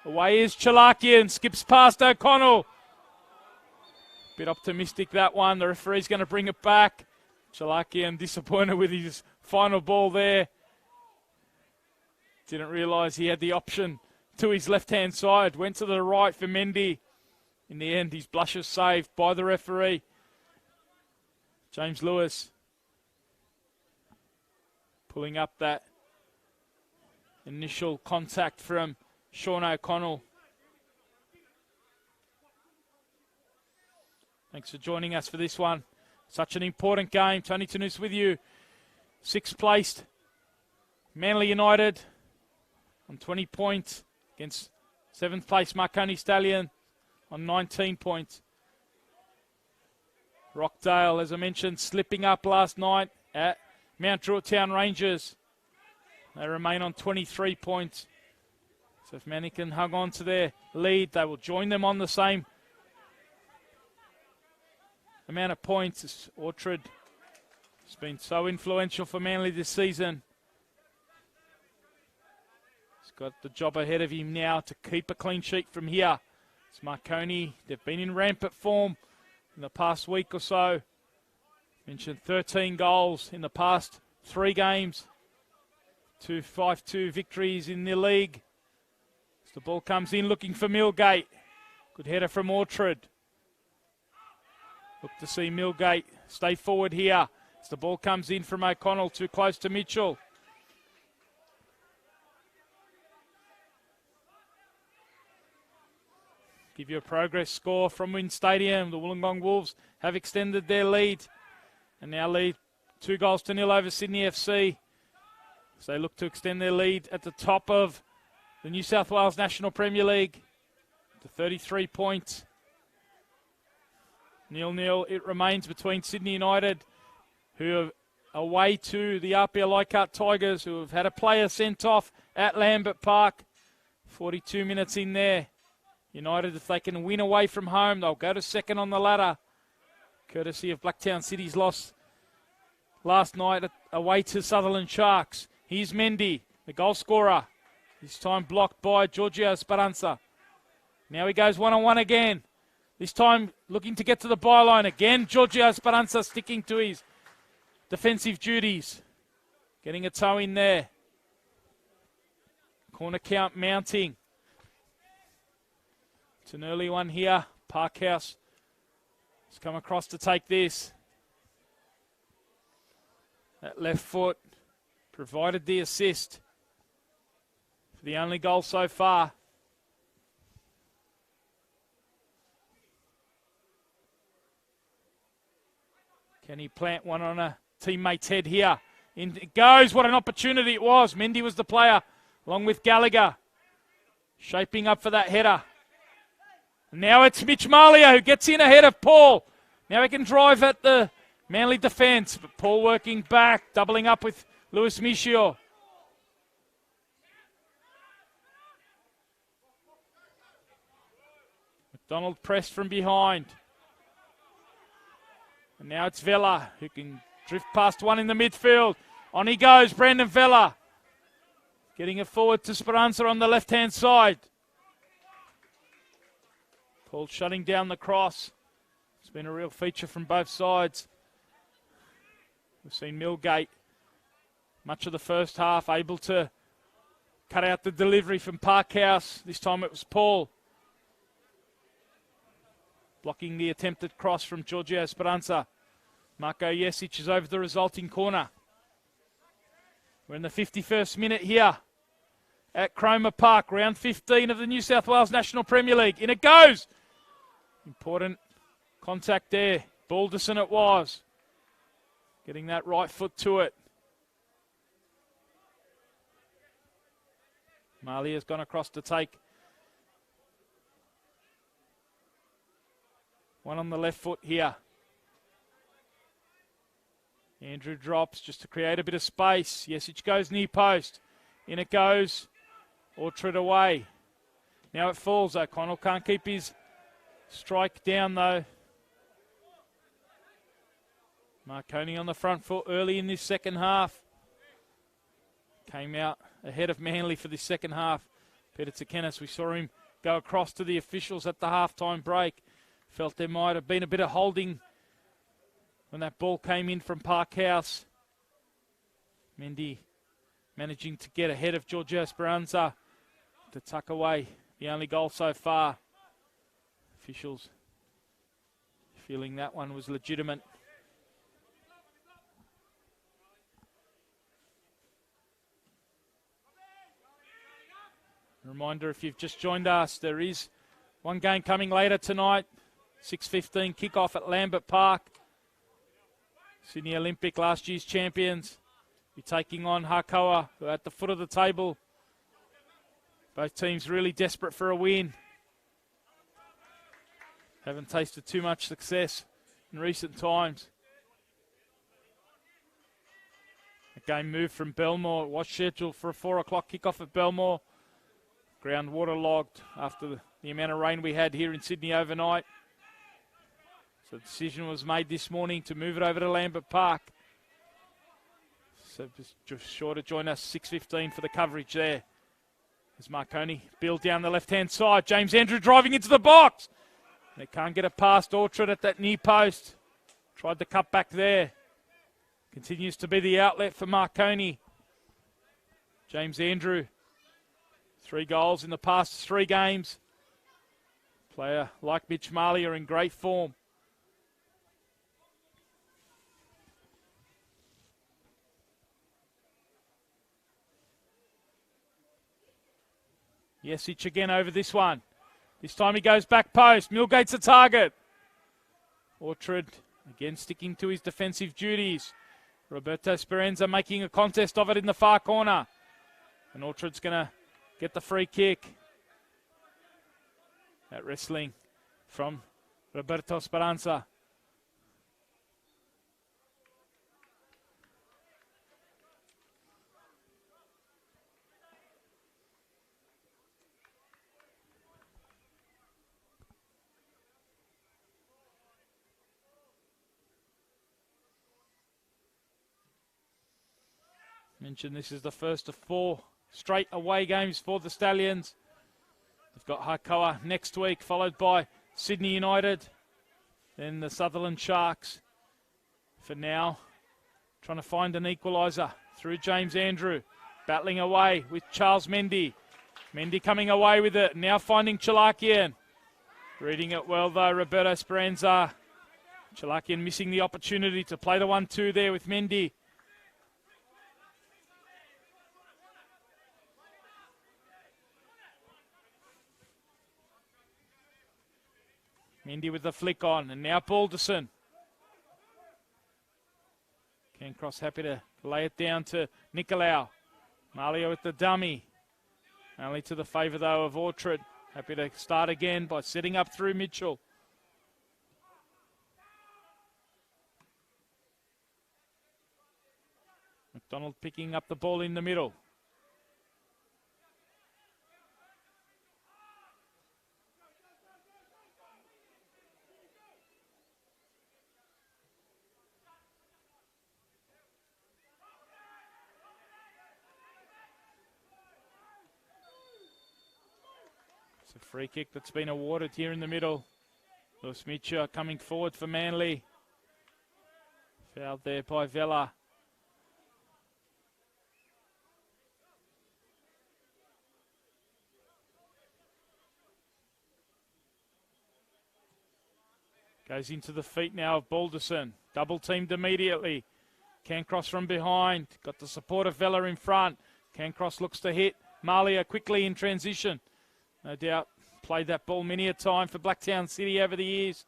Away is Sherlockian. Skips past O'Connell. Bit optimistic that one. The referee's going to bring it back. Sherlockian disappointed with his final ball there. Didn't realise he had the option to his left-hand side. Went to the right for Mende. In the end, his blush is saved by the referee. James Lewis pulling up that initial contact from Sean O'Connell. Thanks for joining us for this one. Such an important game. Tony Tanous with you. 6th placed Manly United on 20 points against 7th place Marconi Stallion on 19 points. Rockdale, as I mentioned, slipping up last night at Mount Druitt Town Rangers. They remain on 23 points. So if Manly can hug on to their lead, they will join them on the same amount of points. Orchard has been so influential for Manly this season. He's got the job ahead of him now to keep a clean sheet from here. It's Marconi. They've been in rampant form in the past week or so. Mentioned 13 goals in the past 3 games. 2 5-2 victories in the league. As the ball comes in looking for Millgate. Good header from Orchard. Look to see Millgate stay forward here. As the ball comes in from O'Connell, too close to Mitchell. Give you a progress score from Wynn Stadium. The Wollongong Wolves have extended their lead and now lead 2-0 over Sydney FC. So they look to extend their lead at the top of the New South Wales National Premier League to 33 points. 0-0 it remains between Sydney United, who are away to the RPL Leichhardt Tigers, who have had a player sent off at Lambert Park. 42 minutes in there. United, if they can win away from home, they'll go to second on the ladder, courtesy of Blacktown City's loss last night away to Sutherland Sharks. Here's Mende, the goal scorer. This time blocked by Giorgio Speranza. Now he goes one-on-one again. This time looking to get to the byline again. Giorgio Speranza sticking to his defensive duties. Getting a toe in there. Corner count mounting. It's an early one here. Parkhouse has come across to take this. That left foot provided the assist for the only goal so far. Can he plant one on a teammate's head here? In it goes. What an opportunity it was. Mende was the player, along with Gallagher, shaping up for that header. Now it's Mallya who gets in ahead of Paul. Now he can drive at the Manly defence, but Paul working back, doubling up with Luis Miccio. Mcdonald pressed from behind. And now it's Vella who can drift past one in the midfield. On he goes, Brandon Vella. Getting it forward to Speranza on the left-hand side. Paul shutting down the cross. It's been a real feature from both sides. We've seen Millgate much of the first half able to cut out the delivery from Parkhouse. This time it was Paul blocking the attempted cross from Giorgio Speranza. Marko Jesic is over the resulting corner. We're in the 51st minute here at Cromer Park, round 15 of the New South Wales National Premier League. In it goes. Important contact there. Balderson it was. Getting that right foot to it. Mallya's gone across to take one on the left foot here. Andrew drops just to create a bit of space. Jesic goes near post. In it goes. Orchard away. Now it falls. O'Connell can't keep his strike down though. Marconi on the front foot early in this second half. Came out ahead of Manly for the second half. Peter Tsakenis, we saw him go across to the officials at the halftime break. Felt there might have been a bit of holding when that ball came in from Parkhouse. Mende managing to get ahead of Giorgio Speranza to tuck away the only goal so far. Officials feeling that one was legitimate. Reminder, if you've just joined us, there is one game coming later tonight. 6:15 kickoff at Lambert Park. Sydney Olympic, last year's champions, be taking on Hakoah, who are at the foot of the table. Both teams really desperate for a win. Haven't tasted too much success in recent times. The game moved from Belmore. It was scheduled for a 4 o'clock kickoff at Belmore. Ground waterlogged after the amount of rain we had here in Sydney overnight. So the decision was made this morning to move it over to Lambert Park. So just sure to join us 6:15 for the coverage there. As Marconi build down the left-hand side. James Andrew driving into the box. They can't get it past Orchard at that near post. Tried the cut back there. Continues to be the outlet for Marconi. James Andrew. 3 goals in the past 3 games. Player like Mitch Mallya in great form. Jesic again over this one. This time he goes back post. Millgate's a target. Orchard again sticking to his defensive duties. Roberto Speranza making a contest of it in the far corner. And Orchard's going to get the free kick. That wrestling from Roberto Speranza. Mentioned this is the first of 4 straight away games for the Stallions. They've got Hakoah next week, followed by Sydney United, then the Sutherland Sharks. For now, trying to find an equaliser through James Andrew, battling away with Charles Mende. Mende coming away with it. Now finding Sherlockian. Reading it well though, Roberto Speranza. Sherlockian missing the opportunity to play the 1-2 there with Mende. Mende with the flick on, and now Balderson. Cancross happy to lay it down to Nicolau. Mallya with the dummy. Only to the favour though of Orchard. Happy to start again by setting up through Mitchell. Mcdonald picking up the ball in the middle. It's a free kick that's been awarded here in the middle. Lewis Miccio coming forward for Manly. Fouled there by Vella. Goes into the feet now of Balderson. Double teamed immediately. Cancross from behind. Got the support of Vella in front. Cancross looks to hit. Mallya quickly in transition. No doubt played that ball many a time for Blacktown City over the years.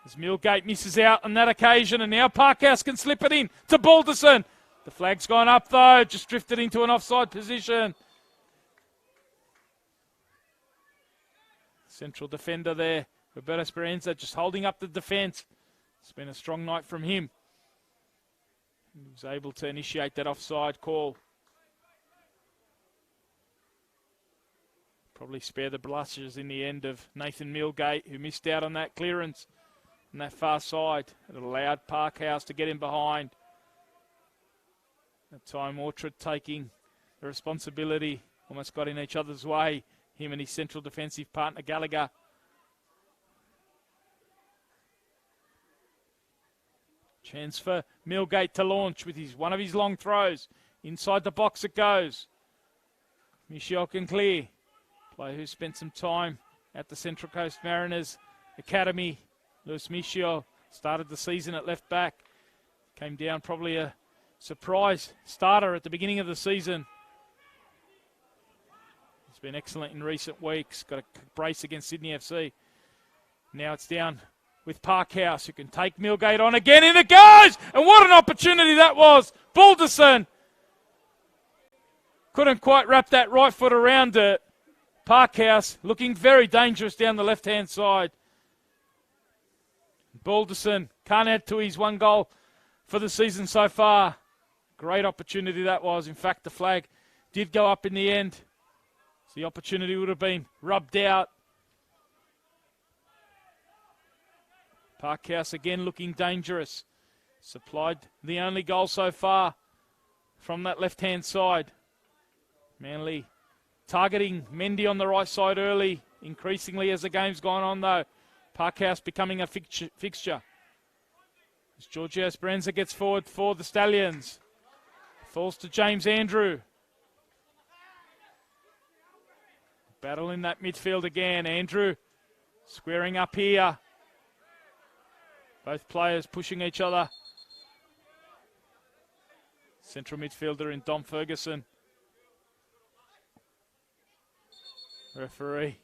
As Millgate misses out on that occasion, and now Parkhouse can slip it in to Balderson. The flag's gone up though, just drifted into an offside position. Central defender there, Roberto Speranza, just holding up the defence. It's been a strong night from him. He was able to initiate that offside call. Probably spare the blushes in the end of Nathan Millgate, who missed out on that clearance on that far side. It allowed Parkhouse to get in behind. That time Orchard taking the responsibility, almost got in each other's way, him and his central defensive partner Gallagher. Chance for Millgate to launch with one of his long throws. Inside the box it goes. Miccio can clear. Player who spent some time at the Central Coast Mariners Academy. Lewis Miccio started the season at left back. Came down probably a surprise starter at the beginning of the season. He's been excellent in recent weeks. Got a brace against Sydney FC. Now it's down with Parkhouse, who can take Millgate on again, and it goes! And what an opportunity that was! Balderson couldn't quite wrap that right foot around it. Parkhouse looking very dangerous down the left-hand side. Balderson can't add to his one goal for the season so far. Great opportunity that was. In fact, the flag did go up in the end. So the opportunity would have been rubbed out. Parkhouse again looking dangerous. Supplied the only goal so far from that left-hand side. Manly targeting Mende on the right side early, increasingly as the game's gone on though. Parkhouse becoming a fixture. As Giorgio Speranza gets forward for the Stallions. Falls to James Andrew. Battle in that midfield again. Andrew squaring up here. Both players pushing each other. Central midfielder in Dom Ferguson. Referee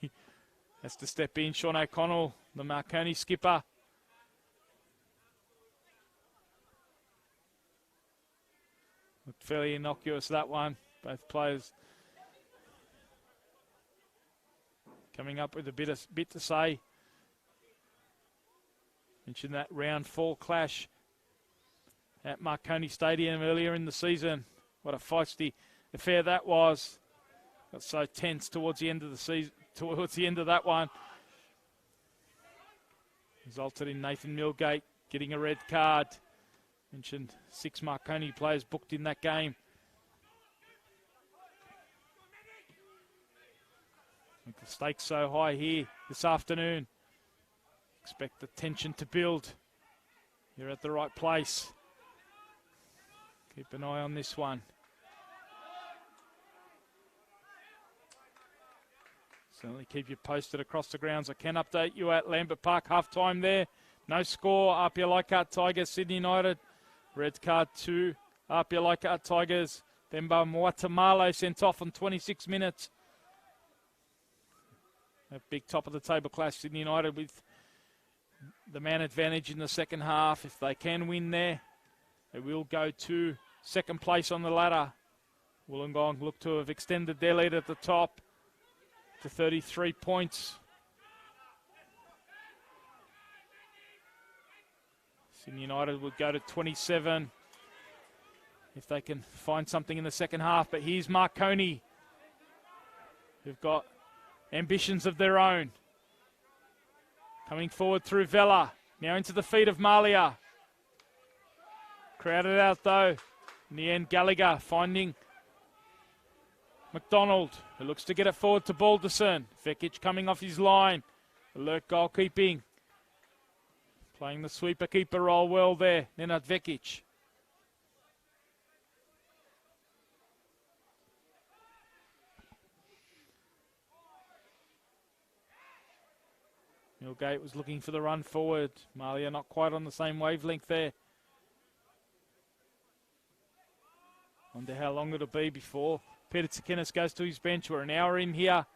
has to step in. Sean O'Connell, the Marconi skipper. Looked fairly innocuous, that one. Both players coming up with a bit to say. Mentioned that round 4 clash at Marconi Stadium earlier in the season. What a feisty affair that was. Got so tense towards the end of the season, towards the end of that one. Resulted in Nathan Millgate getting a red card. Mentioned 6 Marconi players booked in that game. With the stakes so high here this afternoon. Expect the tension to build. You're at the right place. Keep an eye on this one. Certainly keep you posted across the grounds. I can update you at Lambert Park, half-time there. No score, RPL Leichhardt Tigers, Sydney United. Red card to RPL Leichhardt Tigers. Themba Muatamalo sent off on 26 minutes. A big top of the table clash, Sydney United with the man advantage in the second half. If they can win there, they will go to second place on the ladder. Wollongong look to have extended their lead at the top to 33 points. Sydney United would go to 27 if they can find something in the second half. But here's Marconi, who've got ambitions of their own. Coming forward through Vela. Now into the feet of Mallya. Crowded out though. In the end, Gallagher finding Mcdonald, who looks to get it forward to Balderson. Vekic coming off his line. Alert goalkeeping. Playing the sweeper-keeper role well there. Nenad Vekic. Millgate was looking for the run forward. Mallya not quite on the same wavelength there. Wonder how long it'll be before Peter Tsakinis goes to his bench. We're an hour in here.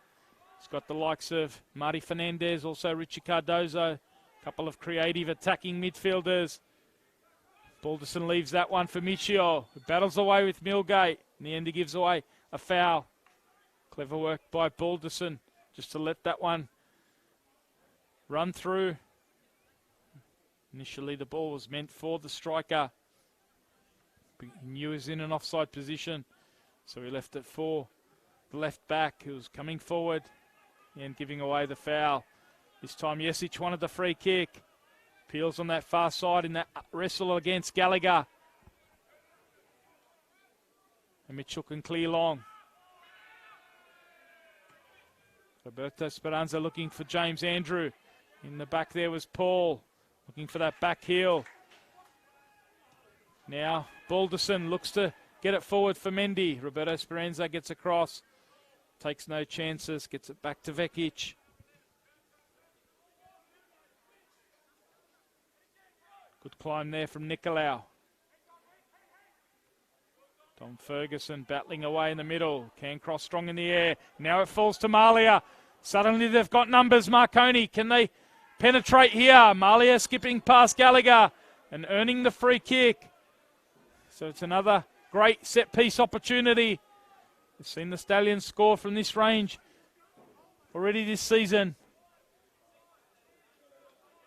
He's got the likes of Marty Fernandez, also Richie Cardozo. A couple of creative attacking midfielders. Balderson leaves that one for Miccio, who battles away with Millgate. In the end, he gives away a foul. Clever work by Balderson just to let that one run through. Initially, the ball was meant for the striker. He knew he was in an offside position, so he left it for the left back, who was coming forward and giving away the foul. This time, Jesic wanted the free kick. Peels on that far side in that wrestle against Gallagher. And Mitchell can clear long. Roberto Speranza looking for James Andrew. In the back there was Paul, looking for that back heel. Now, Balderson looks to get it forward for Mende. Roberto Speranza gets across. Takes no chances, gets it back to Vekic. Good climb there from Nicolau. Tom Ferguson battling away in the middle. Cancross strong in the air. Now it falls to Mallya. Suddenly they've got numbers. Marconi, can they penetrate here? Mallya skipping past Gallagher and earning the free kick. So it's another great set-piece opportunity. We've seen the Stallions score from this range already this season.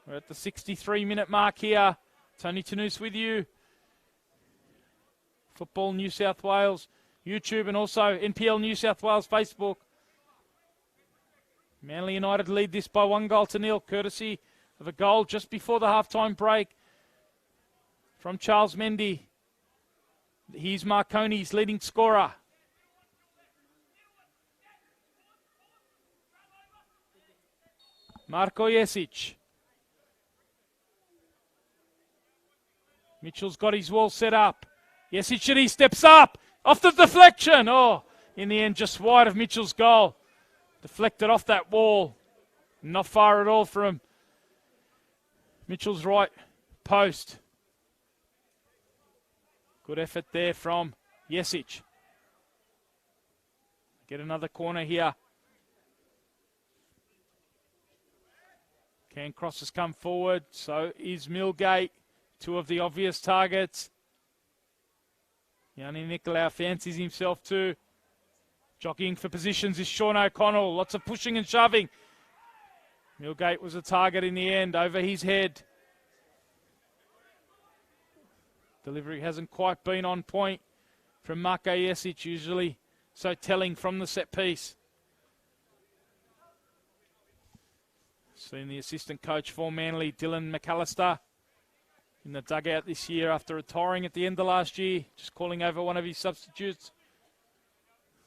We're at the 63-minute mark here. Tony Tanous with you. Football New South Wales, YouTube, and also NPL New South Wales Facebook. Manly United lead this by 1-0, courtesy of a goal just before the halftime break from Charles Mende. Here's Marconi's leading scorer. Marko Jesic. Mitchell's got his wall set up. Jesic, he steps up. Off the deflection. Oh, in the end, just wide of Mitchell's goal. Deflected off that wall. Not far at all from Mitchell's right post. Good effort there from Jesic. Get another corner here. Cancross has come forward. So is Millgate. Two of the obvious targets. Yanni Nicolau fancies himself too. Jockeying for positions is Sean O'Connell. Lots of pushing and shoving. Millgate was a target in the end, over his head. Delivery hasn't quite been on point from Marko Jesic, usually so telling from the set piece. Seen the assistant coach for Manly, Dylan McAllister, in the dugout this year after retiring at the end of last year, just calling over one of his substitutes.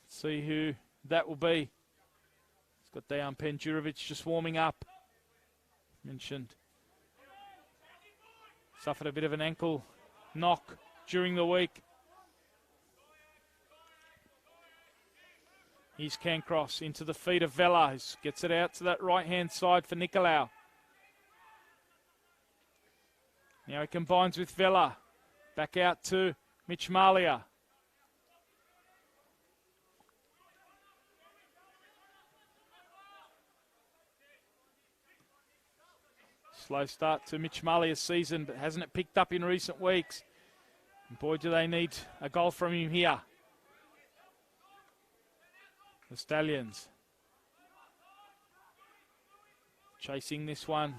Let's see who that will be. He's got Dejan Penjurovic just warming up. Mentioned. Suffered a bit of an ankle knock during the week. Here's Cancross into the feet of Vela, who gets it out to that right-hand side for Nicolau. Now he combines with Vela. Back out to Mitch Mallya. Slow start to Mitch Mallya's season, but hasn't it picked up in recent weeks? And boy, do they need a goal from him here. The Stallions chasing this one.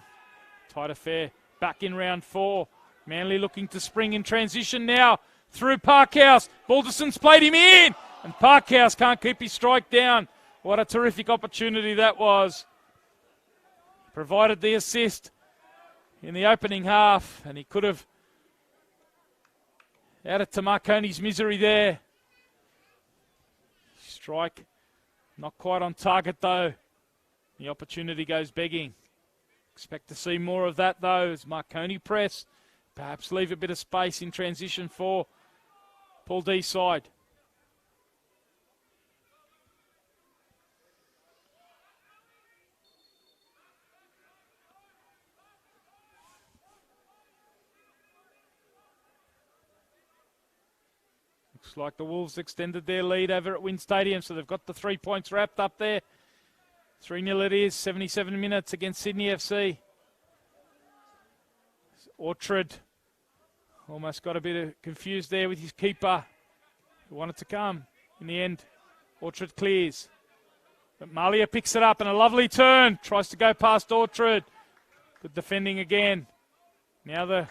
Tight affair. Back in round 4. Manly looking to spring in transition now. Through Parkhouse. Balderson's played him in. And Parkhouse can't keep his strike down. What a terrific opportunity that was. Provided the assist in the opening half. And he could have added to Marconi's misery there. Strike not quite on target though. The opportunity goes begging. Expect to see more of that though as Marconi press. Perhaps leave a bit of space in transition for Paul D's side. Looks like the Wolves extended their lead over at Wynn Stadium, so they've got the 3 points wrapped up there. 3-0 it is, 77 minutes against Sydney FC. Orchard almost got a bit confused there with his keeper, who wanted to come. In the end, Orchard clears. But Mallya picks it up and a lovely turn. Tries to go past Orchard. Good defending again. Now the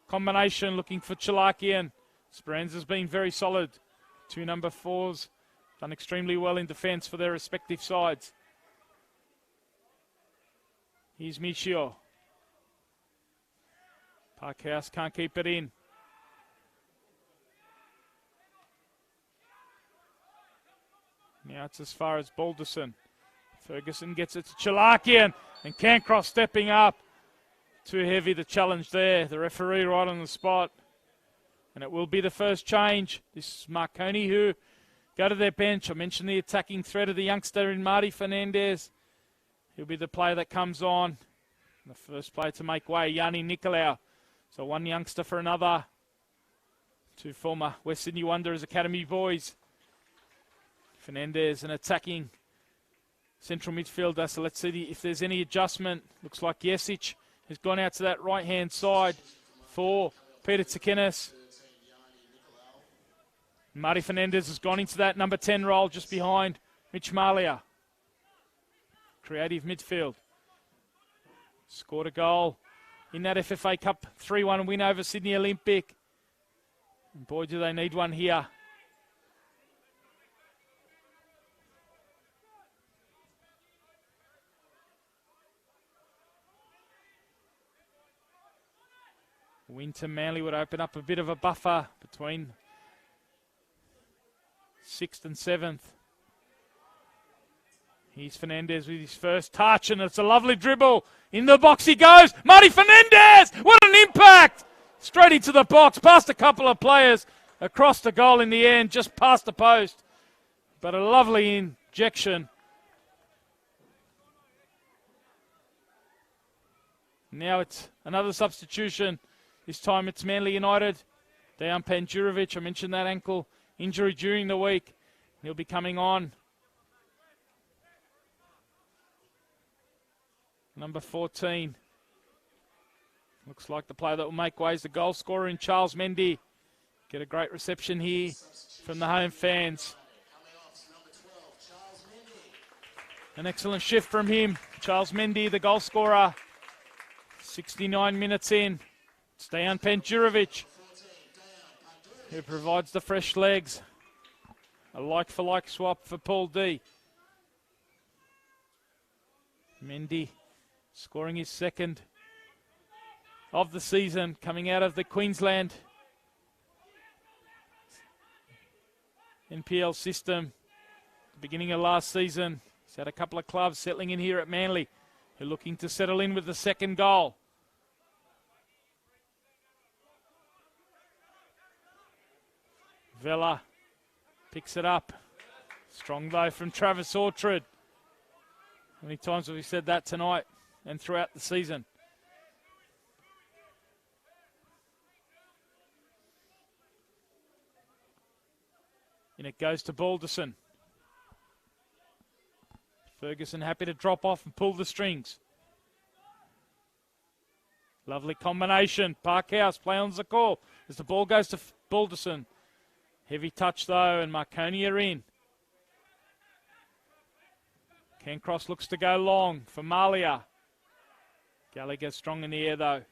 combination looking for Sherlockian. Speranza's been very solid. 2 number 4s done extremely well in defence for their respective sides. Here's Miccio. Parkhouse can't keep it in. Now it's as far as Balderson. Ferguson gets it to Sherlockian. And Cancross stepping up. Too heavy the challenge there. The referee right on the spot. And it will be the first change. This is Marconi who go to their bench. I mentioned the attacking threat of the youngster in Marty Fernandez. He'll be the player that comes on. The first player to make way, Yanni Nicolau. So one youngster for another. 2 former West Sydney Wanderers Academy boys. Fernandez, an attacking central midfielder. So let's see if there's any adjustment. Looks like Yesic has gone out to that right-hand side for Peter Tsakenis. Marty Fernandez has gone into that number 10 role just behind Mitch Mallya. Creative midfield. Scored a goal in that FFA Cup 3-1 win over Sydney Olympic. And boy, do they need one here. Win to Manly would open up a bit of a buffer between 6th and 7th. Here's Fernandez with his first touch, and it's a lovely dribble. In the box he goes. Marty Fernandez! What an impact! Straight into the box, past a couple of players, across the goal in the end, just past the post. But a lovely injection. Now it's another substitution. This time it's Manly United. Dejan Panjurovic, I mentioned that ankle injury during the week. He'll be coming on. Number 14. Looks like the player that will make way is the goal scorer in Charles Mende. Get a great reception here from the home fans. An excellent shift from him. Charles Mende, the goal scorer. 69 minutes in. It's Dejan Panjurovic who provides the fresh legs. A like-for-like swap for Paul D. Mende scoring his second of the season, coming out of the Queensland NPL system. Beginning of last season, he's had a couple of clubs settling in here at Manly, who are looking to settle in with the second goal. Vela picks it up. Strong though from Travis Orchard. How many times have we said that tonight and throughout the season? And it goes to Balderson. Ferguson happy to drop off and pull the strings. Lovely combination. Parkhouse play on the call as the ball goes to Balderson. Heavy touch though, and Marconi are in. Cancross looks to go long for Mallya. Gallagher strong in the air though.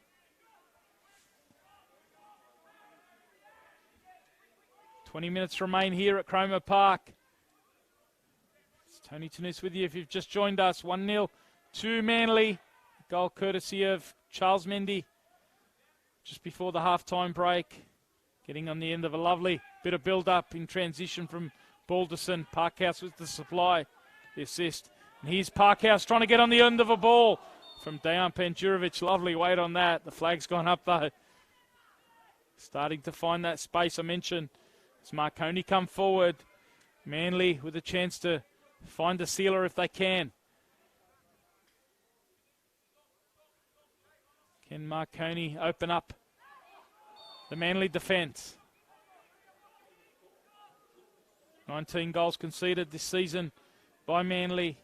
"20 minutes remain here at Cromer Park. It's Tony Tanous with you if you've just joined us. 1-0 to Manly. Goal courtesy of Charles Mindi just before the half-time break. Getting on the end of a lovely bit of build-up in transition from Balderson. Parkhouse with the supply, the assist. And here's Parkhouse trying to get on the end of a ball from Dejan Penjurovic. Lovely weight on that. The flag's gone up though. Starting to find that space I mentioned. As Marconi come forward. Manly with a chance to find a sealer if they can. Can Marconi open up the Manly defence? 19 goals conceded this season by Manly.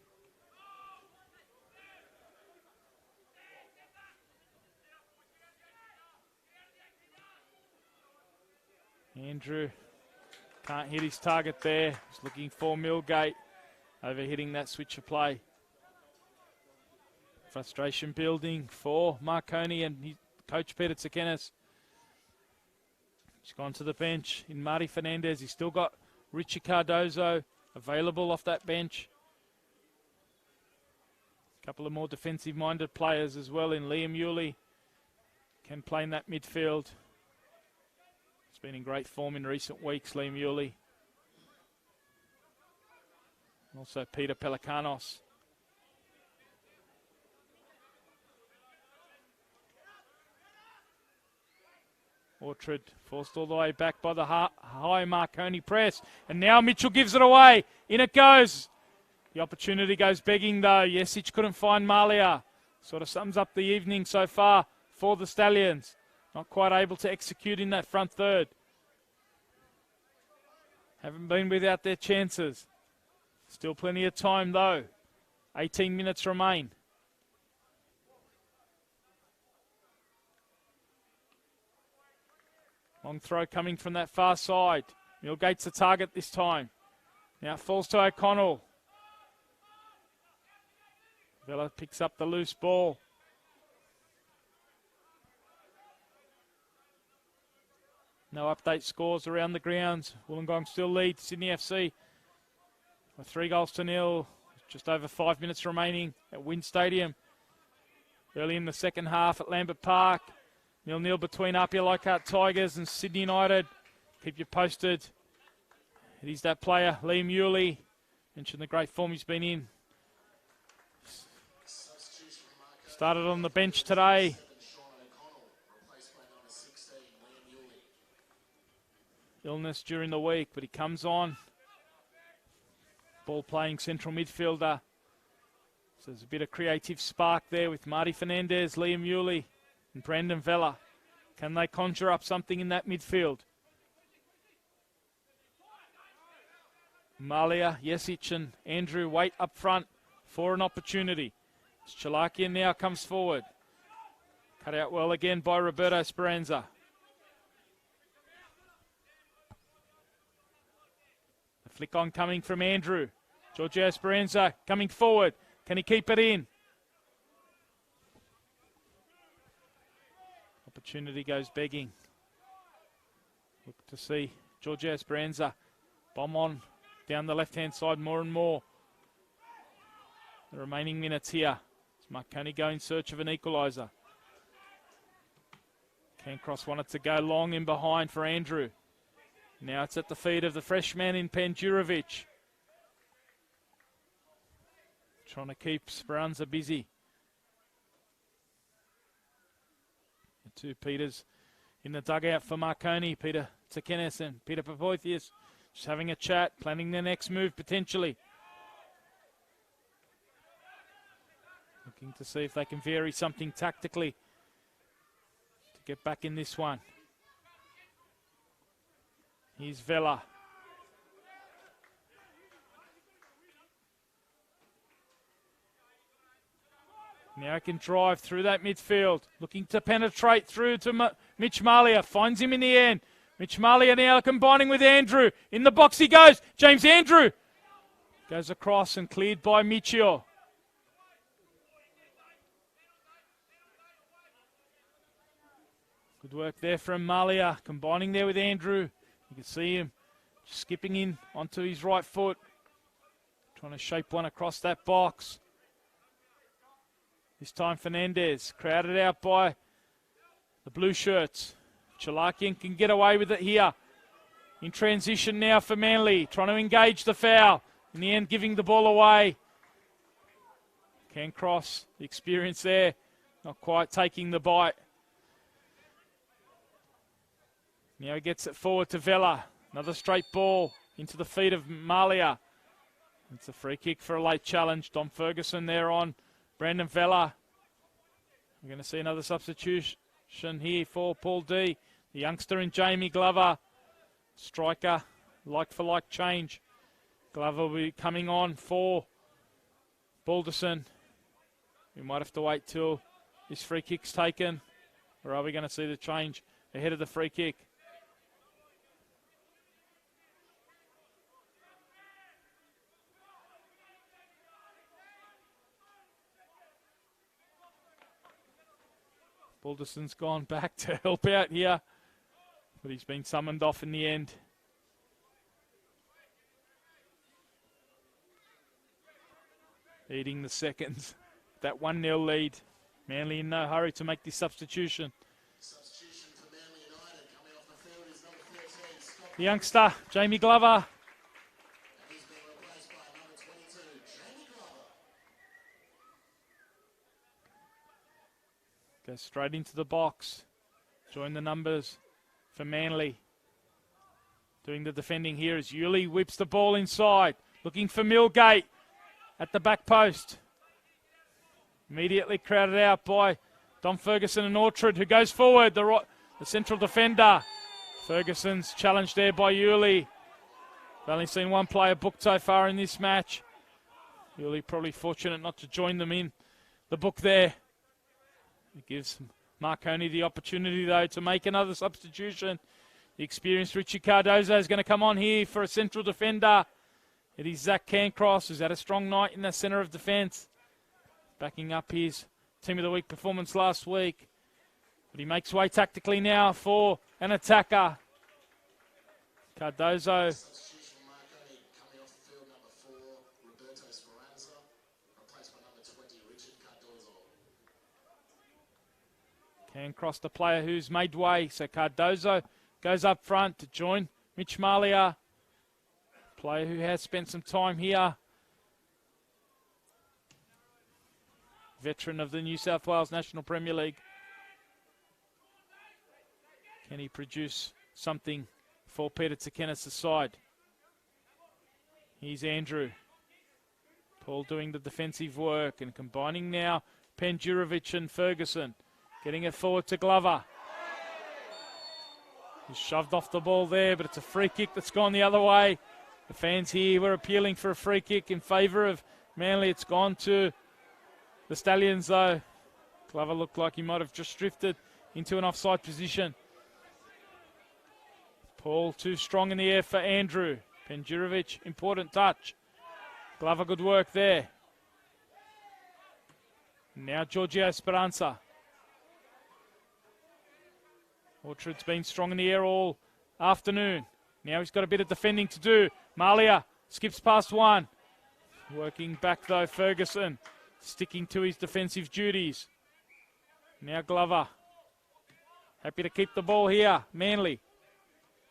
Andrew can't hit his target there. He's looking for Millgate, overhitting that switch of play. Frustration building for Marconi and his coach Peter Tsakenis. He's gone to the bench in Marty Fernandez. He's still got Richie Cardozo available off that bench. A couple of more defensive-minded players as well in Liam Yulee. Can play in that midfield. He's been in great form in recent weeks, Liam Yulee. Also Peter Pelikanos. Orchard forced all the way back by the high Marconi press. And now Mitchell gives it away. In it goes. The opportunity goes begging though. Yesic couldn't find Mallya. Sort of sums up the evening so far for the Stallions. Not quite able to execute in that front third. Haven't been without their chances. Still plenty of time though. 18 minutes remain. Long throw coming from that far side. Millgate's the target this time. Now it falls to O'Connell. Vella picks up the loose ball. No update scores around the grounds. Wollongong still leads Sydney FC with 3-0. Just over 5 minutes remaining at Wynn Stadium. Early in the second half at Lambert Park. 0-0 between Apia Leichhardt Tigers and Sydney United. Keep you posted. It is that player, Liam Yulee. Mentioned the great form he's been in. Started on the bench today. Illness during the week, but he comes on. Ball playing central midfielder. So there's a bit of creative spark there with Marty Fernandez, Liam Yulee and Brandon Vella. Can they conjure up something in that midfield? Mallya, Yesic and Andrew wait up front for an opportunity. Sherlockian now comes forward. Cut out well again by Roberto Speranza. The flick on coming from Andrew. Giorgio Speranza coming forward. Can he keep it in? Opportunity goes begging. Look to see Giorgio Speranza bomb on down the left-hand side more and more. The remaining minutes here. It's Marconi go in search of an equaliser. Cancross wanted to go long in behind for Andrew. Now it's at the feet of the freshman in Penjurovic. Trying to keep Speranza busy. The two Peters in the dugout for Marconi. Peter Tsakenis and Peter Papoithius just having a chat, planning their next move potentially. Looking to see if they can vary something tactically to get back in this one. Here's Vela. Now he can drive through that midfield. Looking to penetrate through to Mitch Mallya. Finds him in the end. Mitch Mallya now combining with Andrew. In the box he goes. James Andrew goes across and cleared by Miccio. Good work there from Mallya. Combining there with Andrew. You can see him skipping in onto his right foot. Trying to shape one across that box. This time Fernandez, crowded out by the blue shirts. Sherlockian can get away with it here. In transition now for Manly, trying to engage the foul. In the end, giving the ball away. Can cross, the experience there. Not quite taking the bite. Now he gets it forward to Vela. Another straight ball into the feet of Mallya. It's a free kick for a late challenge. Dom Ferguson there on Brandon Vela. We're going to see another substitution here for Paul D. The youngster in Jamie Glover. Striker, like-for-like change. Glover will be coming on for Balderson. We might have to wait till this free kick's taken. Or are we going to see the change ahead of the free kick? Balderson's gone back to help out here, but he's been summoned off in the end. Eating the seconds. That 1-0 lead. Manly in no hurry to make this substitution. Substitution for Manly United coming off the field is number 13, The youngster, Jamie Glover. He's been replaced by number 22, Jamie Glover. Goes straight into the box. Join the numbers for Manly. Doing the defending here as Yuli whips the ball inside. Looking for Millgate at the back post. Immediately crowded out by Dom Ferguson and Orchard, who goes forward. The central defender. Ferguson's challenged there by Yuli. We've only seen one player booked so far in this match. Yuli probably fortunate not to join them in the book there. It gives Marconi the opportunity, though, to make another substitution. The experienced Richie Cardozo is going to come on here for a central defender. It is Zach Cancross, who's had a strong night in the centre of defence. Backing up his Team of the Week performance last week. But he makes way tactically now for an attacker. Cardozo. Substitution Marconi coming off the field, number 4, Roberto Speranza, replaced by number 20, Richard Cardozo. Cancross, the player who's made way. So Cardozo goes up front to join Mitch Mallya. Player who has spent some time here. Veteran of the New South Wales National Premier League. Can he produce something for Peter Tsakenis' side? Here's Andrew. Paul doing the defensive work and combining now Pendurovic and Ferguson. Getting it forward to Glover. He's shoved off the ball there, but it's a free kick that's gone the other way. The fans here were appealing for a free kick in favour of Manly. It's gone to the Stallions, though. Glover looked like he might have just drifted into an offside position. Paul too strong in the air for Andrew. Pendurovic, important touch. Glover, good work there. Now Giorgio Speranza. Orchard's been strong in the air all afternoon. Now he's got a bit of defending to do. Mallya skips past one. Working back though, Ferguson. Sticking to his defensive duties. Now Glover. Happy to keep the ball here. Manly.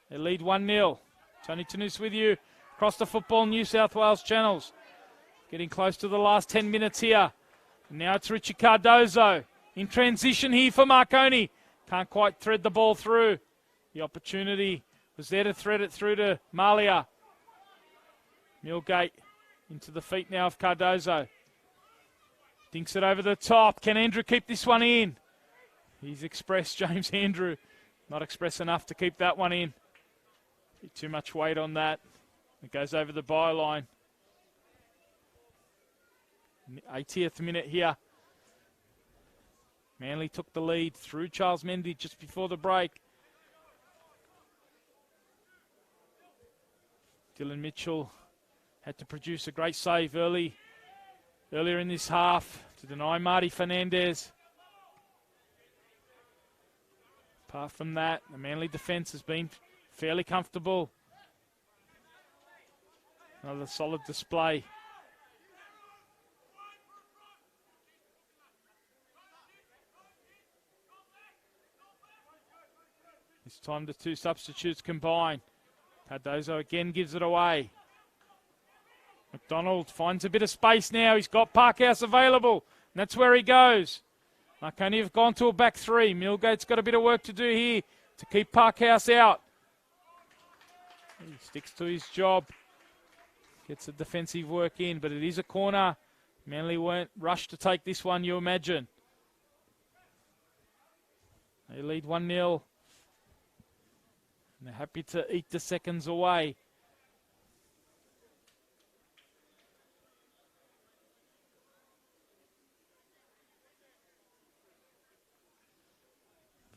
They lead 1-0. Tony Tanus with you. Across the Football New South Wales channels. Getting close to the last 10 minutes here. Now it's Richie Cardozo. In transition here for Marconi. Can't quite thread the ball through. The opportunity was there to thread it through to Mallya. Millgate into the feet now of Cardozo. Dinks it over the top. Can Andrew keep this one in? He's expressed, James Andrew. Not express enough to keep that one in. Too much weight on that. It goes over the byline. 80th minute here. Manly took the lead through Charles Mende just before the break. Dylan Mitchell had to produce a great save earlier in this half to deny Marty Fernandez. Apart from that, the Manly defence has been fairly comfortable. Another solid display. This time the two substitutes combine. Cardozo again gives it away. Mcdonald finds a bit of space now. He's got Parkhouse available. And that's where he goes. Marconi have gone to a back three. Millgate's got a bit of work to do here to keep Parkhouse out. He sticks to his job. Gets the defensive work in, but it is a corner. Manly weren't rushed to take this one, you imagine. They lead 1-0. And they're happy to eat the seconds away.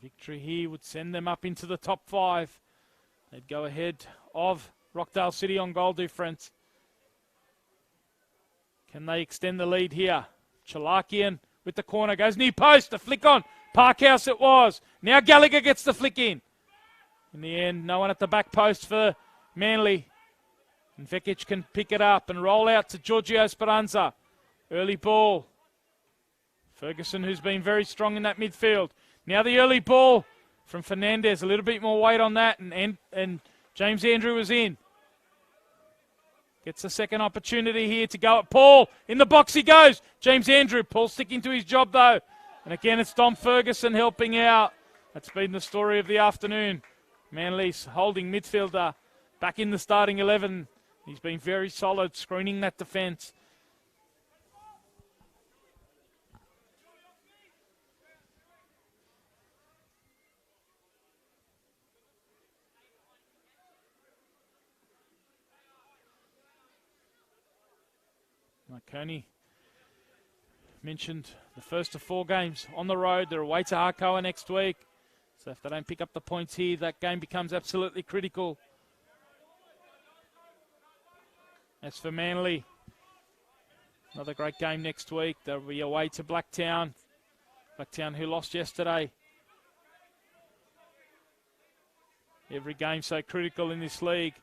Victory here would send them up into the top 5. They'd go ahead of Rockdale City on goal difference. Can they extend the lead here? Sherlockian with the corner. Goes near post. A flick on. Parkhouse it was. Now Gallagher gets the flick in. In the end, no one at the back post for Manly. And Vekic can pick it up and roll out to Giorgio Speranza. Early ball. Ferguson, who's been very strong in that midfield. Now the early ball from Fernandez. A little bit more weight on that. And James Andrew was in. Gets a second opportunity here to go at Paul. In the box he goes. James Andrew. Paul sticking to his job though. And again it's Dom Ferguson helping out. That's been the story of the afternoon. Manly's holding midfielder back in the starting 11. He's been very solid, screening that defence. Marconi mentioned the first of 4 games on the road. They're away to Harcoa next week. So if they don't pick up the points here, that game becomes absolutely critical. As for Manly, another great game next week. They'll be away to Blacktown. Blacktown who lost yesterday. Every game so critical in this league.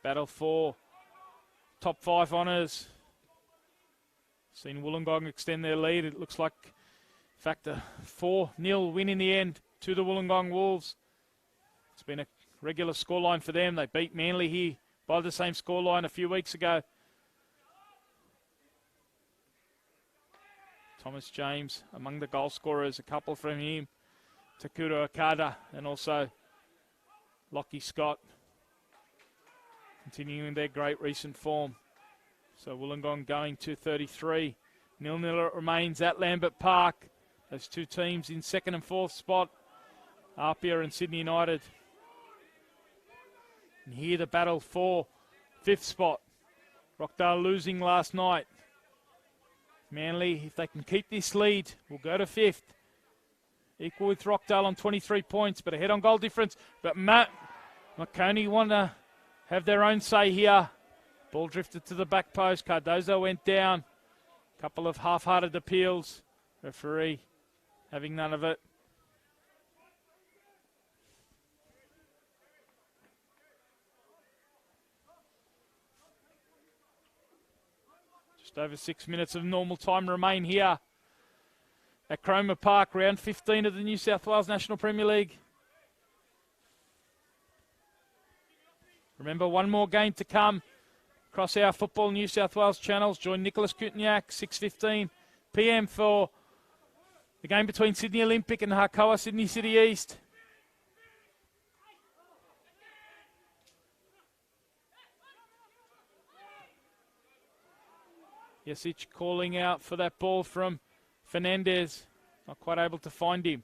Battle for top 5 honours. Seen Wollongong extend their lead. It looks like, in fact, a 4-0 win in the end to the Wollongong Wolves. It's been a regular scoreline for them. They beat Manly here by the same scoreline a few weeks ago. Thomas James among the goal scorers, a couple from him. Takura Okada and also Lockie Scott continuing their great recent form. So Wollongong going to 33. 0-0 it remains at Lambert Park. Those two teams in 2nd and 4th spot. Apia and Sydney United. And here the battle for 5th spot. Rockdale losing last night. Manly, if they can keep this lead, will go to 5th. Equal with Rockdale on 23 points, but ahead on goal difference. But Marconi want to have their own say here. Ball drifted to the back post. Cardozo went down. Couple of half-hearted appeals. Referee having none of it. Just over 6 minutes of normal time remain here at Cromer Park, round 15 of the New South Wales National Premier League. Remember, one more game to come across our Football New South Wales channels. Join Nicholas Kutniak, 6:15 p.m. for the game between Sydney Olympic and Harcoa Sydney City East. Jasic calling out for that ball from Fernandez. Not quite able to find him.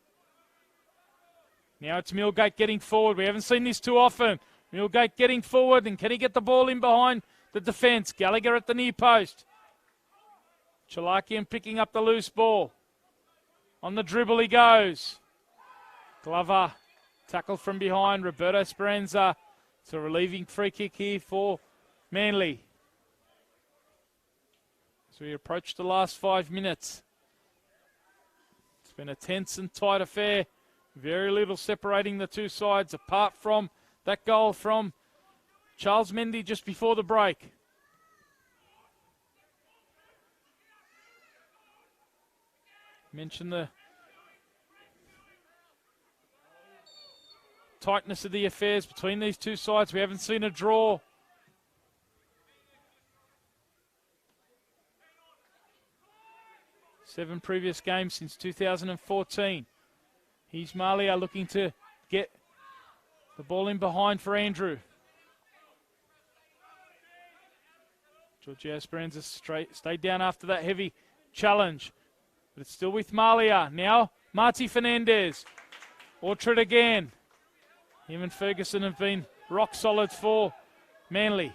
Now it's Millgate getting forward. We haven't seen this too often. Millgate getting forward, and can he get the ball in behind the defence? Gallagher at the near post. Sherlockian picking up the loose ball. On the dribble he goes. Glover tackled from behind. Roberto Speranza. It's a relieving free kick here for Manly. As we approach the last 5 minutes. It's been a tense and tight affair. Very little separating the two sides apart from that goal from Charles Mende just before the break. Mention the tightness of the affairs between these two sides. We haven't seen a draw. Seven previous games since 2014. Here's Mallya looking to get the ball in behind for Andrew. Giorgio Speranza stayed down after that heavy challenge. But it's still with Mallya. Now, Marty Fernandez. Orchard again. Him and Ferguson have been rock solid for Manly.